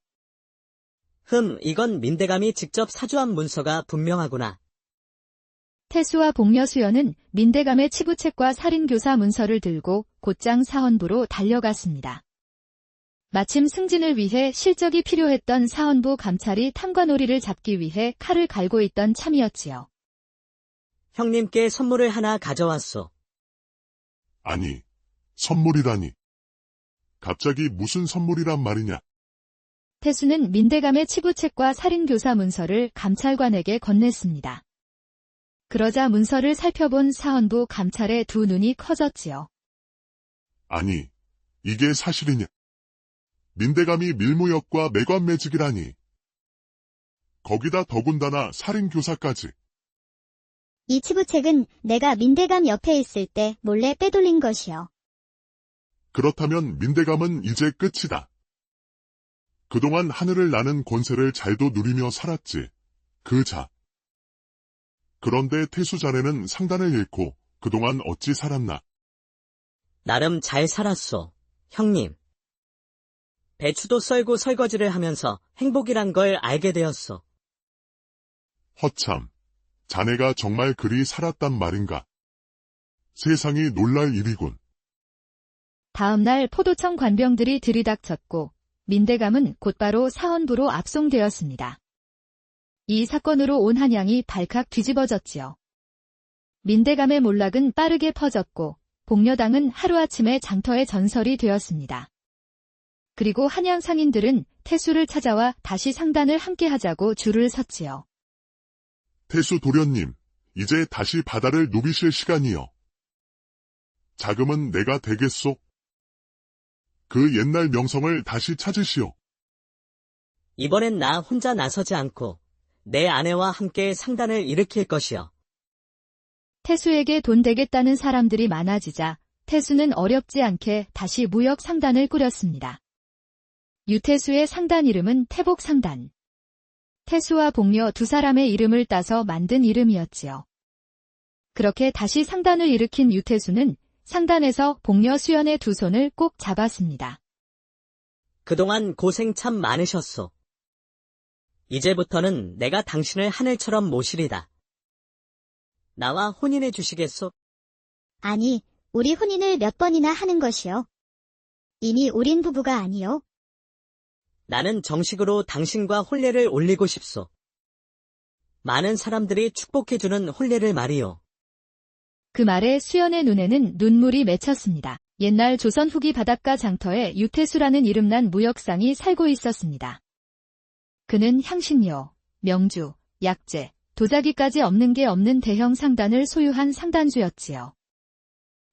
이건 민대감이 직접 사주한 문서가 분명하구나. 태수와 복녀 수연은 민대감의 치부책과 살인교사 문서를 들고 곧장 사헌부로 달려갔습니다. 마침 승진을 위해 실적이 필요했던 사헌부 감찰이 탐관오리를 잡기 위해 칼을 갈고 있던 참이었지요. 형님께 선물을 하나 가져왔소. 아니, 선물이라니. 갑자기 무슨 선물이란 말이냐? 태수는 민대감의 치부책과 살인교사 문서를 감찰관에게 건넸습니다. 그러자 문서를 살펴본 사헌부 감찰의 두 눈이 커졌지요. 아니, 이게 사실이냐? 민대감이 밀무역과 매관매직이라니. 거기다 더군다나 살인교사까지. 이 치부책은 내가 민대감 옆에 있을 때 몰래 빼돌린 것이요. 그렇다면 민대감은 이제 끝이다. 그동안 하늘을 나는 권세를 잘도 누리며 살았지. 그 자. 그런데 태수 자네는 상단을 잃고 그동안 어찌 살았나? 나름 잘 살았소, 형님. 배추도 썰고 설거지를 하면서 행복이란 걸 알게 되었소. 허참, 자네가 정말 그리 살았단 말인가? 세상이 놀랄 일이군. 다음 날 포도청 관병들이 들이닥쳤고 민대감은 곧바로 사헌부로 압송되었습니다. 이 사건으로 온 한양이 발칵 뒤집어졌지요. 민대감의 몰락은 빠르게 퍼졌고 복려당은 하루아침에 장터의 전설이 되었습니다. 그리고 한양 상인들은 태수를 찾아와 다시 상단을 함께하자고 줄을 섰지요. 태수 도련님, 이제 다시 바다를 누비실 시간이요. 자금은 내가 대겠소. 그 옛날 명성을 다시 찾으시오. 이번엔 나 혼자 나서지 않고 내 아내와 함께 상단을 일으킬 것이요. 태수에게 돈 되겠다는 사람들이 많아지자 태수는 어렵지 않게 다시 무역 상단을 꾸렸습니다. 유태수의 상단 이름은 태복상단. 태수와 복려 두 사람의 이름을 따서 만든 이름이었지요. 그렇게 다시 상단을 일으킨 유태수는 상단에서 복려 수연의 두 손을 꼭 잡았습니다. 그동안 고생 참 많으셨소. 이제부터는 내가 당신을 하늘처럼 모시리다. 나와 혼인해 주시겠소? 아니, 우리 혼인을 몇 번이나 하는 것이요. 이미 우린 부부가 아니요. 나는 정식으로 당신과 혼례를 올리고 싶소. 많은 사람들이 축복해주는 혼례를 말이요. 그 말에 수연의 눈에는 눈물이 맺혔습니다. 옛날 조선 후기 바닷가 장터에 유태수라는 이름난 무역상이 살고 있었습니다. 그는 향신료, 명주, 약재, 도자기까지 없는 게 없는 대형 상단을 소유한 상단주였지요.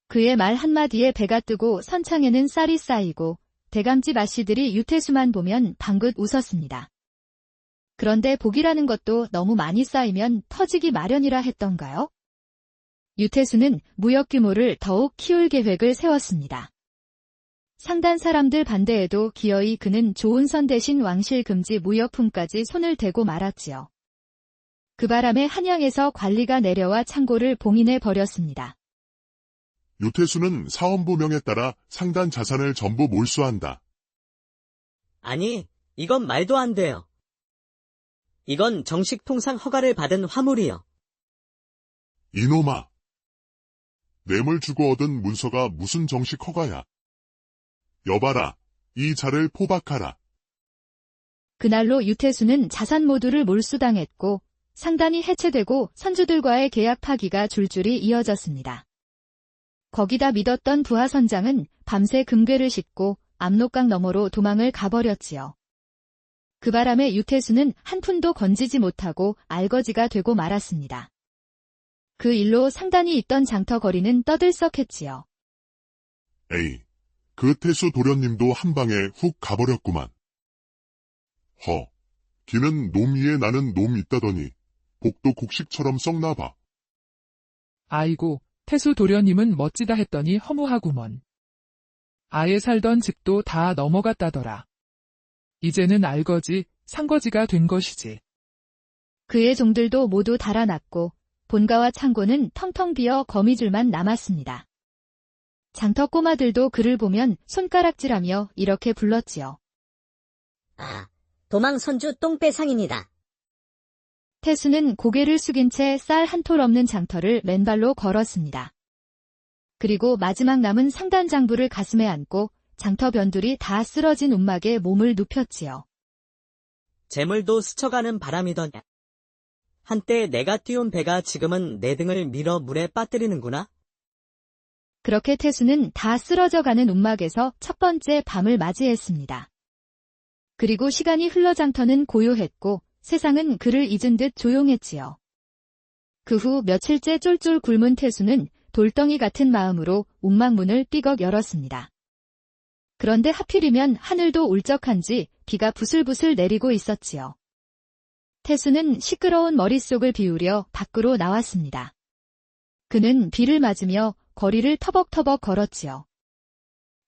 그의 말 한마디에 배가 뜨고 선창에는 쌀이 쌓이고 대감집 아씨들이 유태수만 보면 방긋 웃었습니다. 그런데 복이라는 것도 너무 많이 쌓이면 터지기 마련이라 했던가요? 유태수는 무역 규모를 더욱 키울 계획을 세웠습니다. 상단 사람들 반대에도 기어이 그는 좋은 선 대신 왕실 금지 무역품까지 손을 대고 말았지요. 그 바람에 한양에서 관리가 내려와 창고를 봉인해 버렸습니다. 유태수는 사헌부 명에 따라 상단 자산을 전부 몰수한다. 아니, 이건 말도 안 돼요. 이건 정식 통상 허가를 받은 화물이요. 이놈아! 뇌물 주고 얻은 문서가 무슨 정식 허가야. 여봐라, 이 자를 포박하라. 그날로 유태수는 자산 모두를 몰수당했고 상단이 해체되고 선주들과의 계약 파기가 줄줄이 이어졌습니다. 거기다 믿었던 부하 선장은 밤새 금괴를 싣고 압록강 너머로 도망을 가버렸지요. 그 바람에 유태수는 한 푼도 건지지 못하고 알거지가 되고 말았습니다. 그 일로 상단이 있던 장터 거리는 떠들썩했지요. 에이, 그 태수 도련님도 한 방에 훅 가버렸구만. 기는 놈 위에 나는 놈 있다더니 복도 곡식처럼 썩나봐. 아이고, 태수 도련님은 멋지다 했더니 허무하구먼. 아예 살던 집도 다 넘어갔다더라. 이제는 알거지, 상거지가 된 것이지. 그의 종들도 모두 달아났고 본가와 창고는 텅텅 비어 거미줄만 남았습니다. 장터 꼬마들도 그를 보면 손가락질하며 이렇게 불렀지요. 아, 도망선주 똥배상입니다. 태수는 고개를 숙인 채 쌀 한 톨 없는 장터를 맨발로 걸었습니다. 그리고 마지막 남은 상단 장부를 가슴에 안고 장터 변둘이 다 쓰러진 움막에 몸을 눕혔지요. 재물도 스쳐가는 바람이더냐. 한때 내가 띄운 배가 지금은 내 등을 밀어 물에 빠뜨리는구나. 그렇게 태수는 다 쓰러져가는 움막에서 첫 번째 밤을 맞이했습니다. 그리고 시간이 흘러 장터는 고요했고 세상은 그를 잊은 듯 조용했지요. 그 후 며칠째 쫄쫄 굶은 태수는 돌덩이 같은 마음으로 움막 문을 삐걱 열었습니다. 그런데 하필이면 하늘도 울적한지 비가 부슬부슬 내리고 있었지요. 태수는 시끄러운 머릿속을 비우려 밖으로 나왔습니다. 그는 비를 맞으며 거리를 터벅터벅 걸었지요.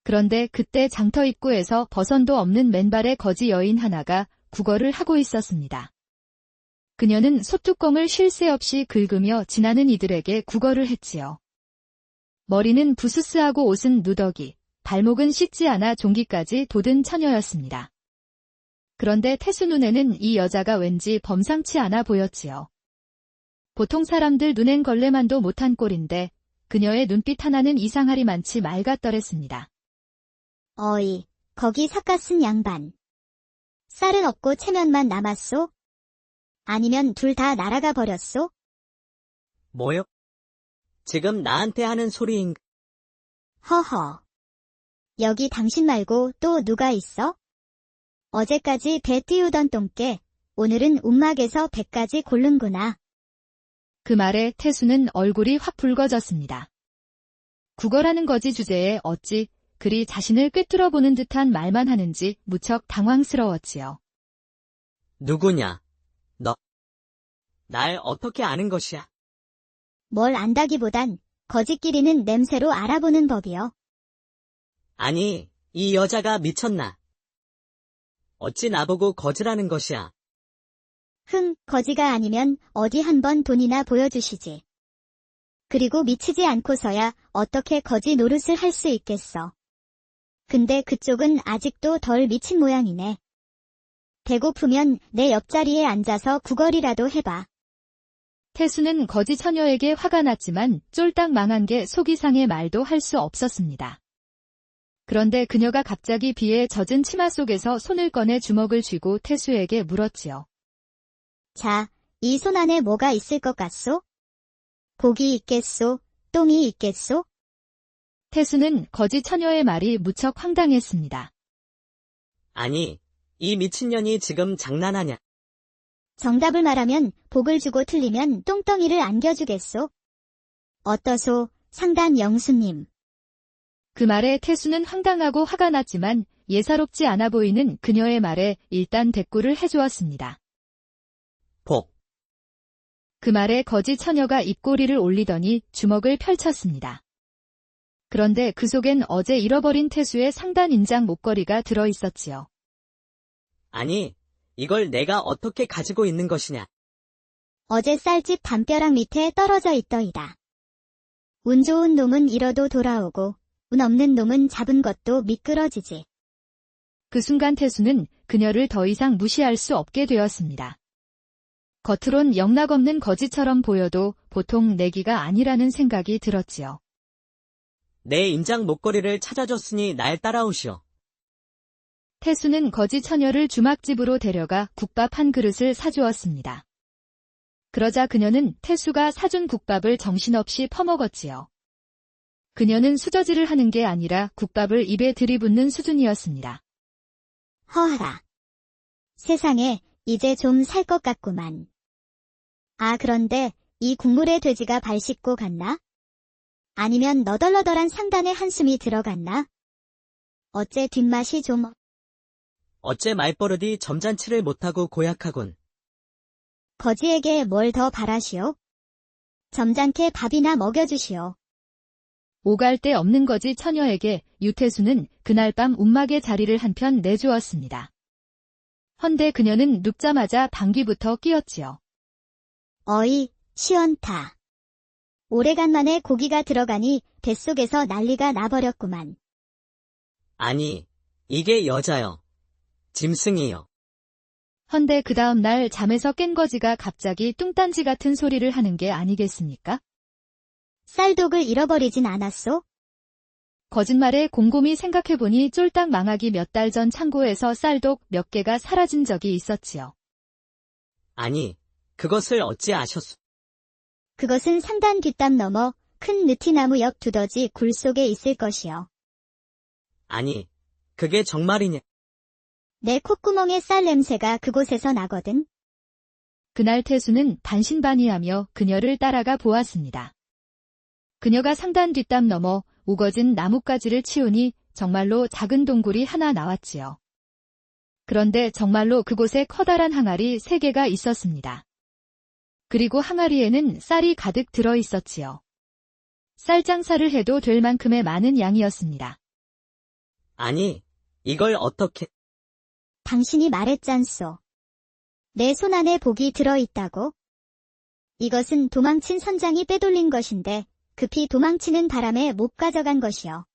그런데 그때 장터 입구에서 버선도 없는 맨발의 거지 여인 하나가 구걸을 하고 있었습니다. 그녀는 소뚜껑을 쉴 새 없이 긁으며 지나는 이들에게 구걸을 했지요. 머리는 부스스하고 옷은 누더기, 발목은 씻지 않아 종기까지 돋은 처녀였습니다. 그런데 태수 눈에는 이 여자가 왠지 범상치 않아 보였지요. 보통 사람들 눈엔 걸레만도 못한 꼴인데 그녀의 눈빛 하나는 이상하리만치 맑았더랬습니다. 어이, 거기 삿갓쓴 양반. 쌀은 없고 체면만 남았소? 아니면 둘 다 날아가 버렸소? 뭐요? 지금 나한테 하는 소리인가? 허허. 여기 당신 말고 또 누가 있어? 어제까지 배 띄우던 똥개, 오늘은 움막에서 배까지 고른구나. 그 말에 태수는 얼굴이 확 붉어졌습니다. 구걸하는 거지 주제에 어찌 그리 자신을 꿰뚫어 보는 듯한 말만 하는지 무척 당황스러웠지요. 누구냐? 너. 날 어떻게 아는 것이야? 뭘 안다기보단 거지끼리는 냄새로 알아보는 법이요. 아니, 이 여자가 미쳤나? 어찌 나보고 거지라는 것이야? 거지가 아니면 어디 한번 돈이나 보여주시지. 그리고 미치지 않고서야 어떻게 거지 노릇을 할 수 있겠어. 근데 그쪽은 아직도 덜 미친 모양이네. 배고프면 내 옆자리에 앉아서 구걸이라도 해봐. 태수는 거지 처녀에게 화가 났지만 쫄딱 망한 게 속이 상해 말도 할 수 없었습니다. 그런데 그녀가 갑자기 비에 젖은 치마 속에서 손을 꺼내 주먹을 쥐고 태수에게 물었지요. 자, 이 손 안에 뭐가 있을 것 같소? 복이 있겠소? 똥이 있겠소? 태수는 거지 처녀의 말이 무척 황당했습니다. 아니, 이 미친년이 지금 장난하냐? 정답을 말하면 복을 주고 틀리면 똥덩이를 안겨주겠소? 어떠소, 상단 영수님? 그 말에 태수는 황당하고 화가 났지만 예사롭지 않아 보이는 그녀의 말에 일단 대꾸를 해주었습니다. 복. 그 말에 거지 처녀가 입꼬리를 올리더니 주먹을 펼쳤습니다. 그런데 그 속엔 어제 잃어버린 태수의 상단 인장 목걸이가 들어있었지요. 아니, 이걸 내가 어떻게 가지고 있는 것이냐? 어제 쌀집 담벼락 밑에 떨어져 있더이다. 운 좋은 놈은 잃어도 돌아오고 운 없는 놈은 잡은 것도 미끄러지지. 그 순간 태수는 그녀를 더 이상 무시할 수 없게 되었습니다. 겉으론 영락없는 거지처럼 보여도 보통 내기가 아니라는 생각이 들었지요. 내 인장 목걸이를 찾아줬으니 날 따라오시오. 태수는 거지 처녀를 주막집으로 데려가 국밥 한 그릇을 사주었습니다. 그러자 그녀는 태수가 사준 국밥을 정신없이 퍼먹었지요. 그녀는 수저질을 하는 게 아니라 국밥을 입에 들이붓는 수준이었습니다. 허하라. 세상에 이제 좀 살 것 같구만. 아, 그런데 이 국물에 돼지가 발 씻고 갔나? 아니면 너덜너덜한 상단에 한숨이 들어갔나? 어째 뒷맛이 좀... 어째 말버릇이 점잖지를 못하고 고약하군. 거지에게 뭘 더 바라시오? 점잖게 밥이나 먹여주시오. 오갈 데 없는 거지 처녀에게 유태수는 그날 밤 움막의 자리를 한편 내주었습니다. 헌데 그녀는 눕자마자 방귀부터 뀌었지요. 어이, 시원타. 오래간만에 고기가 들어가니 뱃속에서 난리가 나버렸구만. 아니, 이게 여자요. 짐승이요. 헌데 그 다음 날 잠에서 깬 거지가 갑자기 뚱딴지 같은 소리를 하는 게 아니겠습니까? 쌀독을 잃어버리진 않았소? 거짓말에 곰곰이 생각해보니 쫄딱 망하기 몇 달 전 창고에서 쌀독 몇 개가 사라진 적이 있었지요. 아니, 그것을 어찌 아셨소? 그것은 상단 뒷담 넘어 큰 느티나무 옆 두더지 굴 속에 있을 것이요. 아니, 그게 정말이냐? 내 콧구멍에 쌀 냄새가 그곳에서 나거든. 그날 태수는 반신반의하며 그녀를 따라가 보았습니다. 그녀가 상단 뒷담 넘어 우거진 나뭇가지를 치우니 정말로 작은 동굴이 하나 나왔지요. 그런데 정말로 그곳에 커다란 항아리 3개가 있었습니다. 그리고 항아리에는 쌀이 가득 들어 있었지요. 쌀 장사를 해도 될 만큼의 많은 양이었습니다. 아니, 이걸 어떻게... 당신이 말했잖소. 내 손 안에 복이 들어있다고? 이것은 도망친 선장이 빼돌린 것인데 급히 도망치는 바람에 못 가져간 것이요.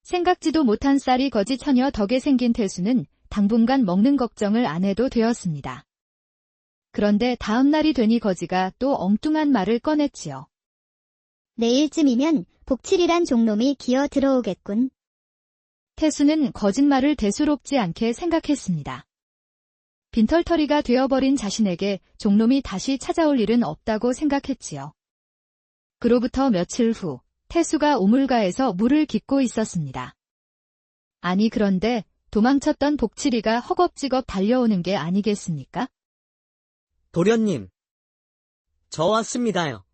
생각지도 못한 쌀이 거지 처녀 덕에 생긴 태수는 당분간 먹는 걱정을 안 해도 되었습니다. 그런데 다음 날이 되니 거지가 또 엉뚱한 말을 꺼냈지요. 내일쯤이면 복칠이란 종놈이 기어 들어오겠군. 태수는 거짓말을 대수롭지 않게 생각했습니다. 빈털터리가 되어버린 자신에게 종놈이 다시 찾아올 일은 없다고 생각했지요. 그로부터 며칠 후 태수가 우물가에서 물을 깃고 있었습니다. 아니 그런데 도망쳤던 복칠이가 허겁지겁 달려오는 게 아니겠습니까? 도련님, 저 왔습니다요.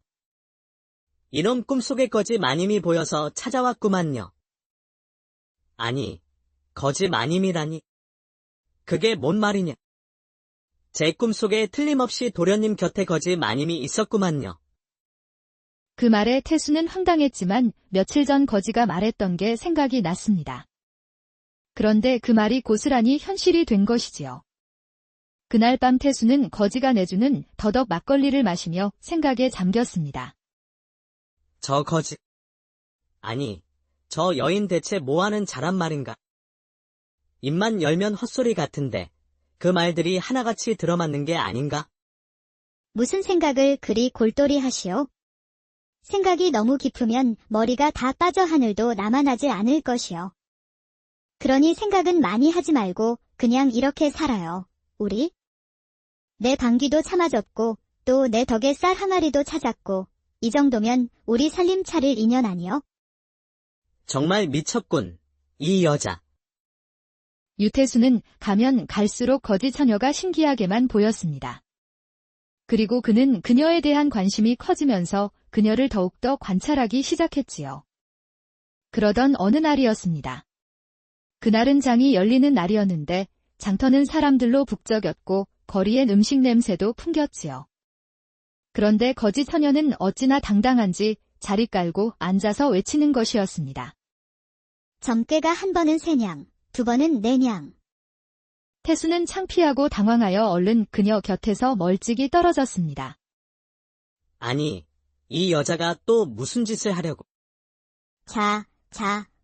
이놈 꿈속의 거지 마님이 보여서 찾아왔구만요. 아니, 거지 마님이라니. 그게 뭔 말이냐. 제 꿈속에 틀림없이 도련님 곁에 거지 마님이 있었구만요. 그 말에 태수는 황당했지만 며칠 전 거지가 말했던 게 생각이 났습니다. 그런데 그 말이 고스란히 현실이 된 것이지요. 그날 밤 태수는 거지가 내주는 더덕 막걸리를 마시며 생각에 잠겼습니다. 저 거지. 아니, 저 여인 대체 뭐하는 자란 말인가. 입만 열면 헛소리 같은데 그 말들이 하나같이 들어맞는 게 아닌가? 무슨 생각을 그리 골똘히 하시오? 생각이 너무 깊으면 머리가 다 빠져 하늘도 남아나지 않을 것이요. 그러니 생각은 많이 하지 말고 그냥 이렇게 살아요. 우리? 내 방귀도 참아줬고 또 내 덕에 쌀 항아리도 찾았고 이 정도면 우리 살림 차릴 인연 아니요? 정말 미쳤군, 이 여자. 유태수는 가면 갈수록 거지 처녀가 신기하게만 보였습니다. 그리고 그는 그녀에 대한 관심이 커지면서 그녀를 더욱더 관찰하기 시작했지요. 그러던 어느 날이었습니다. 그날은 장이 열리는 날이었는데 장터는 사람들로 북적였고 거리엔 음식 냄새도 풍겼지요. 그런데 거지 처녀는 어찌나 당당한지 자리 깔고 앉아서 외치는 것이었습니다. 점괘가 한 번은 새냥, 두 번은 내냥. 태수는 창피하고 당황하여 얼른 그녀 곁에서 멀찍이 떨어졌습니다. 아니, 이 여자가 또 무슨 짓을 하려고. 자,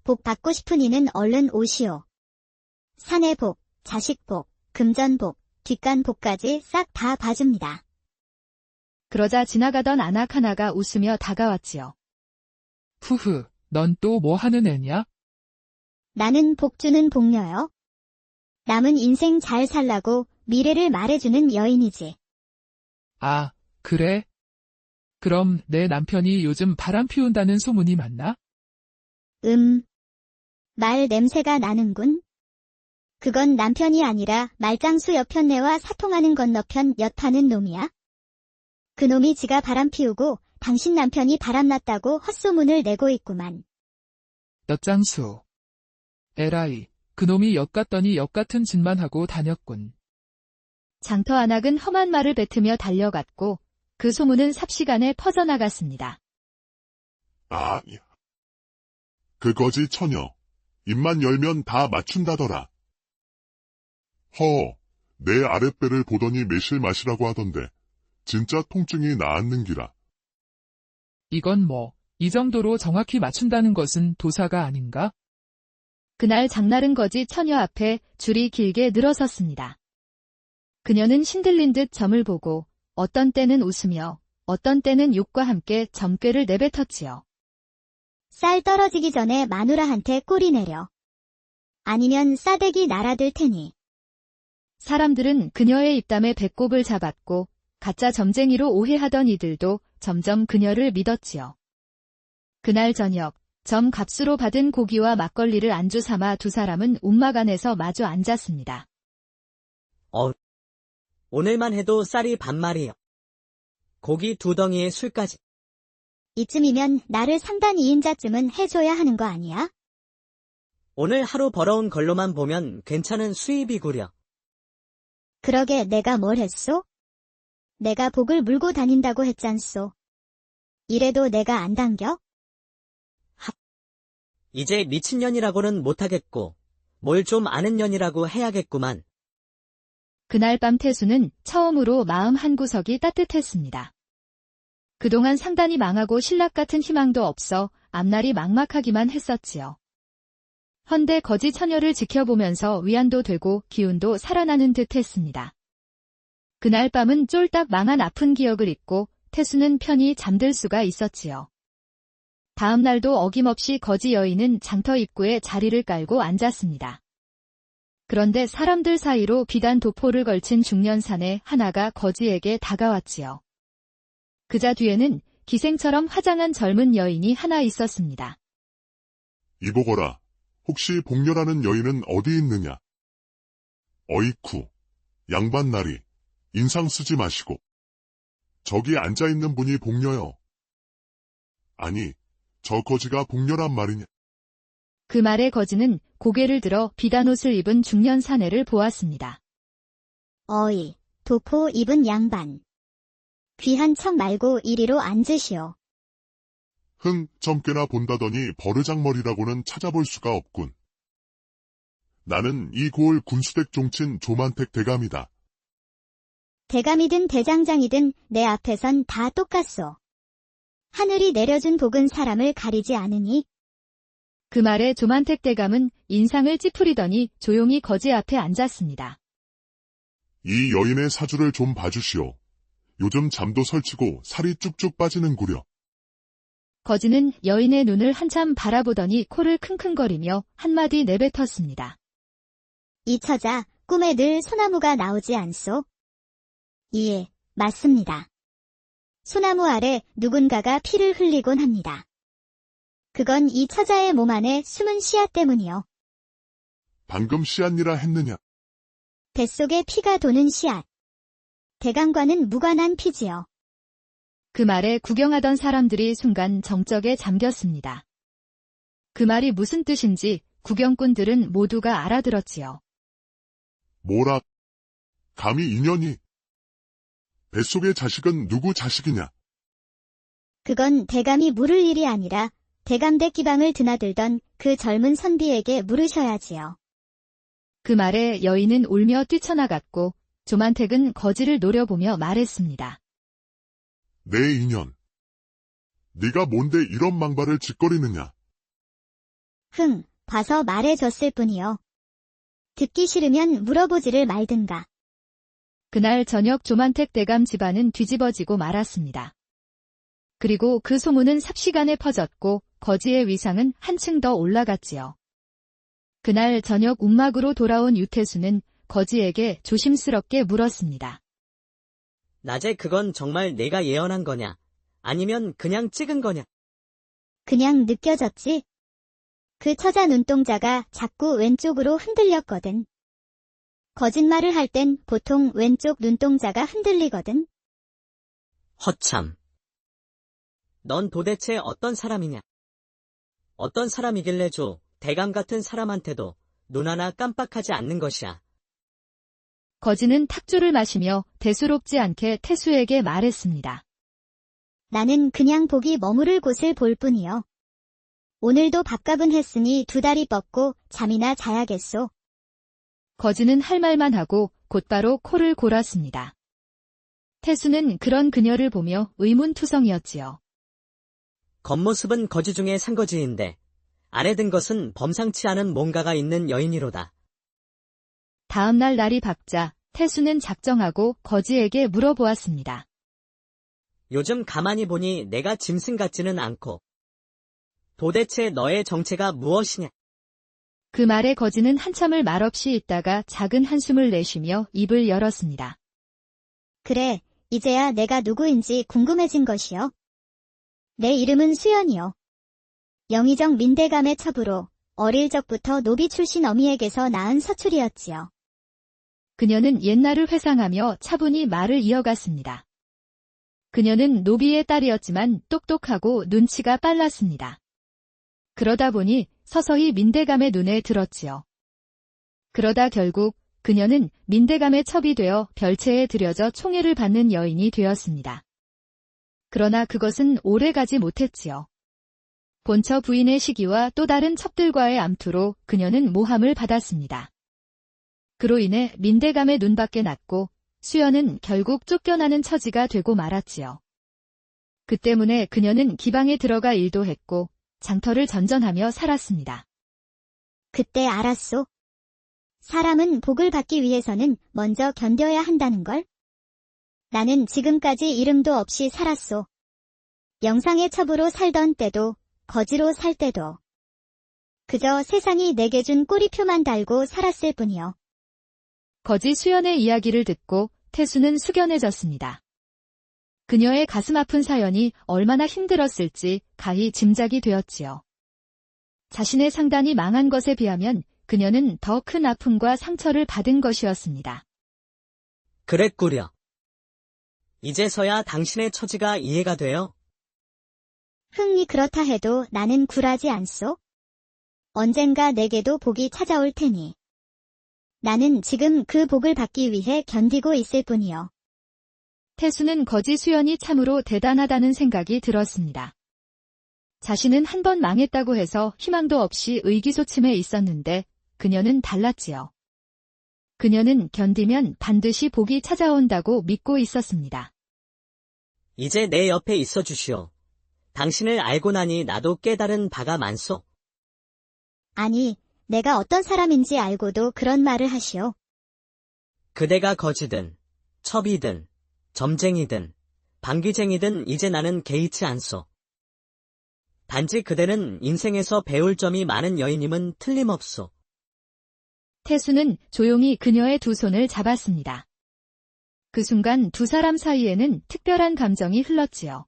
복 받고 싶은 이는 얼른 오시오. 사내 복, 자식 복, 금전 복, 뒷간 복까지 싹 다 봐줍니다. 그러자 지나가던 아낙 하나가 웃으며 다가왔지요. 푸흐, 넌 또 뭐 하는 애냐? 나는 복 주는 복녀요. 남은 인생 잘 살라고 미래를 말해주는 여인이지. 아, 그래? 그럼 내 남편이 요즘 바람 피운다는 소문이 맞나? 말 냄새가 나는군. 그건 남편이 아니라 말장수 여편네와 사통하는 건너편 엿파는 놈이야. 그놈이 지가 바람 피우고 당신 남편이 바람났다고 헛소문을 내고 있구만. 엿장수. 에라이, 그놈이 엿 같더니 엿 같은 짓만 하고 다녔군. 장터 아낙은 험한 말을 뱉으며 달려갔고 그 소문은 삽시간에 퍼져나갔습니다. 아니야. 그 거지 처녀. 입만 열면 다 맞춘다더라. 내 아랫배를 보더니 매실 마시라고 하던데 진짜 통증이 나았는기라. 이건 뭐, 이 정도로 정확히 맞춘다는 것은 도사가 아닌가? 그날 장나른 거지 처녀 앞에 줄이 길게 늘어섰습니다. 그녀는 신들린 듯 점을 보고 어떤 때는 웃으며 어떤 때는 욕과 함께 점괘를 내뱉었지요. 쌀 떨어지기 전에 마누라한테 꼬리 내려. 아니면 싸대기 날아들 테니. 사람들은 그녀의 입담에 배꼽을 잡았고 가짜 점쟁이로 오해하던 이들도 점점 그녀를 믿었지요. 그날 저녁 점 값으로 받은 고기와 막걸리를 안주 삼아 두 사람은 움막 안에서 마주 앉았습니다. 오늘만 해도 쌀이 반마리요. 고기 2덩이에 술까지. 이쯤이면 나를 상단 2인자쯤은 해줘야 하는 거 아니야? 오늘 하루 벌어온 걸로만 보면 괜찮은 수입이구려. 그러게 내가 뭘 했소? 내가 복을 물고 다닌다고 했잖소. 이래도 내가 안 당겨? 이제 미친년이라고는 못하겠고 뭘 좀 아는 년이라고 해야겠구만. 그날 밤 태수는 처음으로 마음 한구석이 따뜻했습니다. 그동안 상단이 망하고 신락 같은 희망도 없어 앞날이 막막하기만 했었지요. 헌데 거지 처녀를 지켜보면서 위안도 되고 기운도 살아나는 듯 했습니다. 그날 밤은 쫄딱 망한 아픈 기억을 잊고 태수는 편히 잠들 수가 있었지요. 다음 날도 어김없이 거지 여인은 장터 입구에 자리를 깔고 앉았습니다. 그런데 사람들 사이로 비단 도포를 걸친 중년사내 하나가 거지에게 다가왔지요. 그자 뒤에는 기생처럼 화장한 젊은 여인이 하나 있었습니다. 이보거라. 혹시 복녀라는 여인은 어디 있느냐? 어이쿠. 양반나리. 인상 쓰지 마시고. 저기 앉아있는 분이 복녀요. 아니, 저 거지가 복녀란 말이냐? 그 말에 거지는 고개를 들어 비단옷을 입은 중년 사내를 보았습니다. 어이, 도포 입은 양반. 귀한 척 말고 이리로 앉으시오. 젊게나 본다더니 버르장머리라고는 찾아볼 수가 없군. 나는 이 고을 군수댁 종친 조만택 대감이다. 대감이든 대장장이든 내 앞에선 다 똑같소. 하늘이 내려준 복은 사람을 가리지 않으니. 그 말에 조만택 대감은 인상을 찌푸리더니 조용히 거지 앞에 앉았습니다. 이 여인의 사주를 좀 봐주시오. 요즘 잠도 설치고 살이 쭉쭉 빠지는구려. 거지는 여인의 눈을 한참 바라보더니 코를 킁킁거리며 한마디 내뱉었습니다. 이 처자, 꿈에 늘 소나무가 나오지 않소? 예, 맞습니다. 소나무 아래 누군가가 피를 흘리곤 합니다. 그건 이 처자의 몸 안에 숨은 씨앗 때문이요. 방금 씨앗이라 했느냐? 뱃속에 피가 도는 씨앗. 대감과는 무관한 피지요. 그 말에 구경하던 사람들이 순간 정적에 잠겼습니다. 그 말이 무슨 뜻인지 구경꾼들은 모두가 알아들었지요. 뭐라? 감히 인연이? 뱃속의 자식은 누구 자식이냐? 그건 대감이 물을 일이 아니라 대감댁 기방을 드나들던 그 젊은 선비에게 물으셔야지요. 그 말에 여인은 울며 뛰쳐나갔고 조만택은 거지를 노려보며 말했습니다. 내 인연. 네가 뭔데 이런 망발을 짓거리느냐? 봐서 말해줬을 뿐이요. 듣기 싫으면 물어보지를 말든가. 그날 저녁 조만택 대감 집안은 뒤집어지고 말았습니다. 그리고 그 소문은 삽시간에 퍼졌고 거지의 위상은 한층 더 올라갔지요. 그날 저녁 움막으로 돌아온 유태수는 거지에게 조심스럽게 물었습니다. 낮에 그건 정말 내가 예언한 거냐? 아니면 그냥 찍은 거냐? 그냥 느껴졌지? 그 처자 눈동자가 자꾸 왼쪽으로 흔들렸거든. 거짓말을 할 땐 보통 왼쪽 눈동자가 흔들리거든. 허참. 넌 도대체 어떤 사람이냐? 어떤 사람이길래 대감 같은 사람한테도 눈 하나 깜빡하지 않는 것이야. 거지는 탁주를 마시며 대수롭지 않게 태수에게 말했습니다. 나는 그냥 복이 머무를 곳을 볼 뿐이요. 오늘도 밥값은 했으니 2다리 뻗고 잠이나 자야겠소. 거지는 할 말만 하고 곧바로 코를 골았습니다. 태수는 그런 그녀를 보며 의문투성이었지요. 겉모습은 거지 중에 상거지인데 안에 든 것은 범상치 않은 뭔가가 있는 여인이로다. 다음 날 날이 밝자 태수는 작정하고 거지에게 물어보았습니다. 요즘 가만히 보니 내가 짐승 같지는 않고 도대체 너의 정체가 무엇이냐? 그 말에 거지는 한참을 말없이 있다가 작은 한숨을 내쉬며 입을 열었습니다. 그래, 이제야 내가 누구인지 궁금해진 것이요. 내 이름은 수연이요. 영의정 민대감의 첩으로 어릴 적부터 노비 출신 어미에게서 낳은 서출이었지요. 그녀는 옛날을 회상하며 차분히 말을 이어갔습니다. 그녀는 노비의 딸이었지만 똑똑하고 눈치가 빨랐습니다. 그러다 보니 서서히 민대감의 눈에 들었지요. 그러다 결국 그녀는 민대감의 첩이 되어 별채에 들여져 총애를 받는 여인이 되었습니다. 그러나 그것은 오래가지 못했지요. 본처 부인의 시기와 또 다른 첩들과의 암투로 그녀는 모함을 받았습니다. 그로 인해 민대감의 눈밖에 났고 수연은 결국 쫓겨나는 처지가 되고 말았지요. 그 때문에 그녀는 기방에 들어가 일도 했고 장터를 전전하며 살았습니다. 그때 알았소. 사람은 복을 받기 위해서는 먼저 견뎌야 한다는 걸. 나는 지금까지 이름도 없이 살았소. 영상의 첩으로 살던 때도, 거지로 살 때도. 그저 세상이 내게 준 꼬리표만 달고 살았을 뿐이요. 거지 수연의 이야기를 듣고 태수는 숙연해졌습니다. 그녀의 가슴 아픈 사연이 얼마나 힘들었을지 가히 짐작이 되었지요. 자신의 상단이 망한 것에 비하면 그녀는 더 큰 아픔과 상처를 받은 것이었습니다. 그랬구려. 이제서야 당신의 처지가 이해가 돼요. 흥이 그렇다 해도 나는 굴하지 않소. 언젠가 내게도 복이 찾아올 테니. 나는 지금 그 복을 받기 위해 견디고 있을 뿐이요. 태수는 거지 수연이 참으로 대단하다는 생각이 들었습니다. 자신은 한 번 망했다고 해서 희망도 없이 의기소침해 있었는데 그녀는 달랐지요. 그녀는 견디면 반드시 복이 찾아온다고 믿고 있었습니다. 이제 내 옆에 있어 주시오. 당신을 알고 나니 나도 깨달은 바가 많소. 아니, 내가 어떤 사람인지 알고도 그런 말을 하시오. 그대가 거지든, 첩이든, 점쟁이든, 방귀쟁이든 이제 나는 개의치 않소. 단지 그대는 인생에서 배울 점이 많은 여인임은 틀림없소. 태수는 조용히 그녀의 두 손을 잡았습니다. 그 순간 두 사람 사이에는 특별한 감정이 흘렀지요.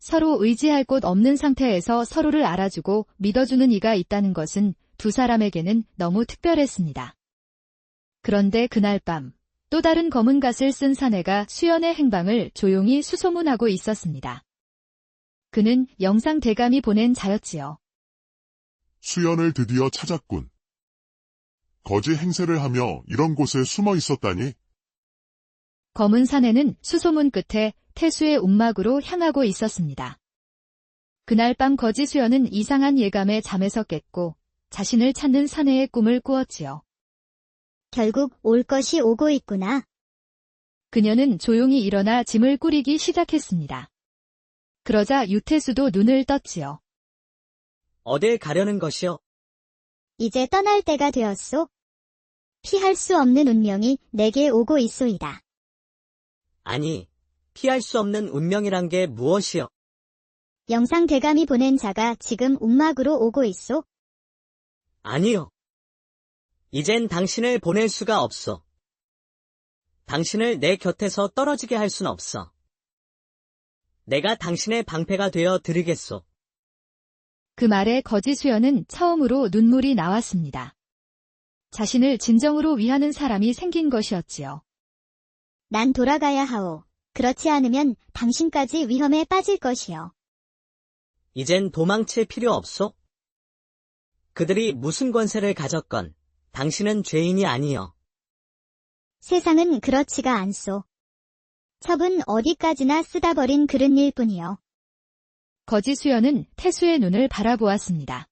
서로 의지할 곳 없는 상태에서 서로를 알아주고 믿어주는 이가 있다는 것은 두 사람에게는 너무 특별했습니다. 그런데 그날 밤, 또 다른 검은 갓을 쓴 사내가 수연의 행방을 조용히 수소문하고 있었습니다. 그는 영상 대감이 보낸 자였지요. 수연을 드디어 찾았군. 거지 행세를 하며 이런 곳에 숨어 있었다니. 검은 사내는 수소문 끝에 태수의 움막으로 향하고 있었습니다. 그날 밤 거지 수연은 이상한 예감에 잠에서 깼고 자신을 찾는 사내의 꿈을 꾸었지요. 결국 올 것이 오고 있구나. 그녀는 조용히 일어나 짐을 꾸리기 시작했습니다. 그러자 유태수도 눈을 떴지요. 어딜 가려는 것이오? 이제 떠날 때가 되었소. 피할 수 없는 운명이 내게 오고 있소이다. 아니, 피할 수 없는 운명이란 게 무엇이오? 영상 대감이 보낸 자가 지금 움막으로 오고 있소. 아니요. 이젠 당신을 보낼 수가 없어. 당신을 내 곁에서 떨어지게 할 순 없어. 내가 당신의 방패가 되어 드리겠소. 그 말에 거지 수연은 처음으로 눈물이 나왔습니다. 자신을 진정으로 위하는 사람이 생긴 것이었지요. 난 돌아가야 하오. 그렇지 않으면 당신까지 위험에 빠질 것이요. 이젠 도망칠 필요 없소. 그들이 무슨 권세를 가졌건 당신은 죄인이 아니여. 세상은 그렇지가 않소. 첩은 어디까지나 쓰다 버린 그릇 일 뿐이요. 거지 수연은 태수의 눈을 바라보았습니다.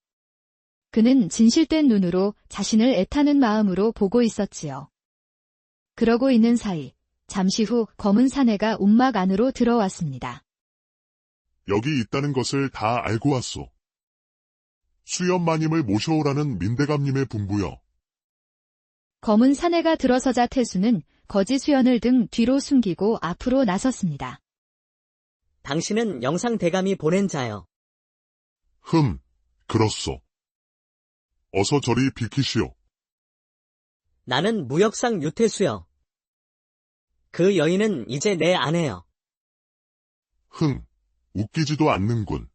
그는 진실된 눈으로 자신을 애타는 마음으로 보고 있었지요. 그러고 있는 사이 잠시 후 검은 사내가 움막 안으로 들어왔습니다. 여기 있다는 것을 다 알고 왔소. 수연 마님을 모셔오라는 민대감님의 분부여. 검은 사내가 들어서자 태수는 거지 수연을 등 뒤로 숨기고 앞으로 나섰습니다. 당신은 영상 대감이 보낸 자여. 그렇소. 어서 저리 비키시오. 나는 무역상 유태수여. 그 여인은 이제 내 아내여. 웃기지도 않는군.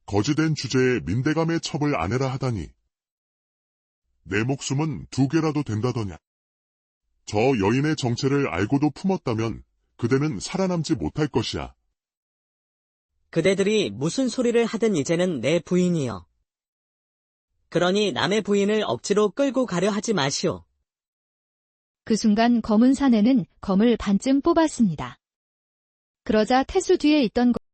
거지된 주제에 민대감의 첩을 아내라 하다니. 내 목숨은 2개라도 된다더냐. 저 여인의 정체를 알고도 품었다면 그대는 살아남지 못할 것이야. 그대들이 무슨 소리를 하든 이제는 내 부인이여. 그러니 남의 부인을 억지로 끌고 가려 하지 마시오. 그 순간 검은 사내는 검을 반쯤 뽑았습니다. 그러자 태수 뒤에 있던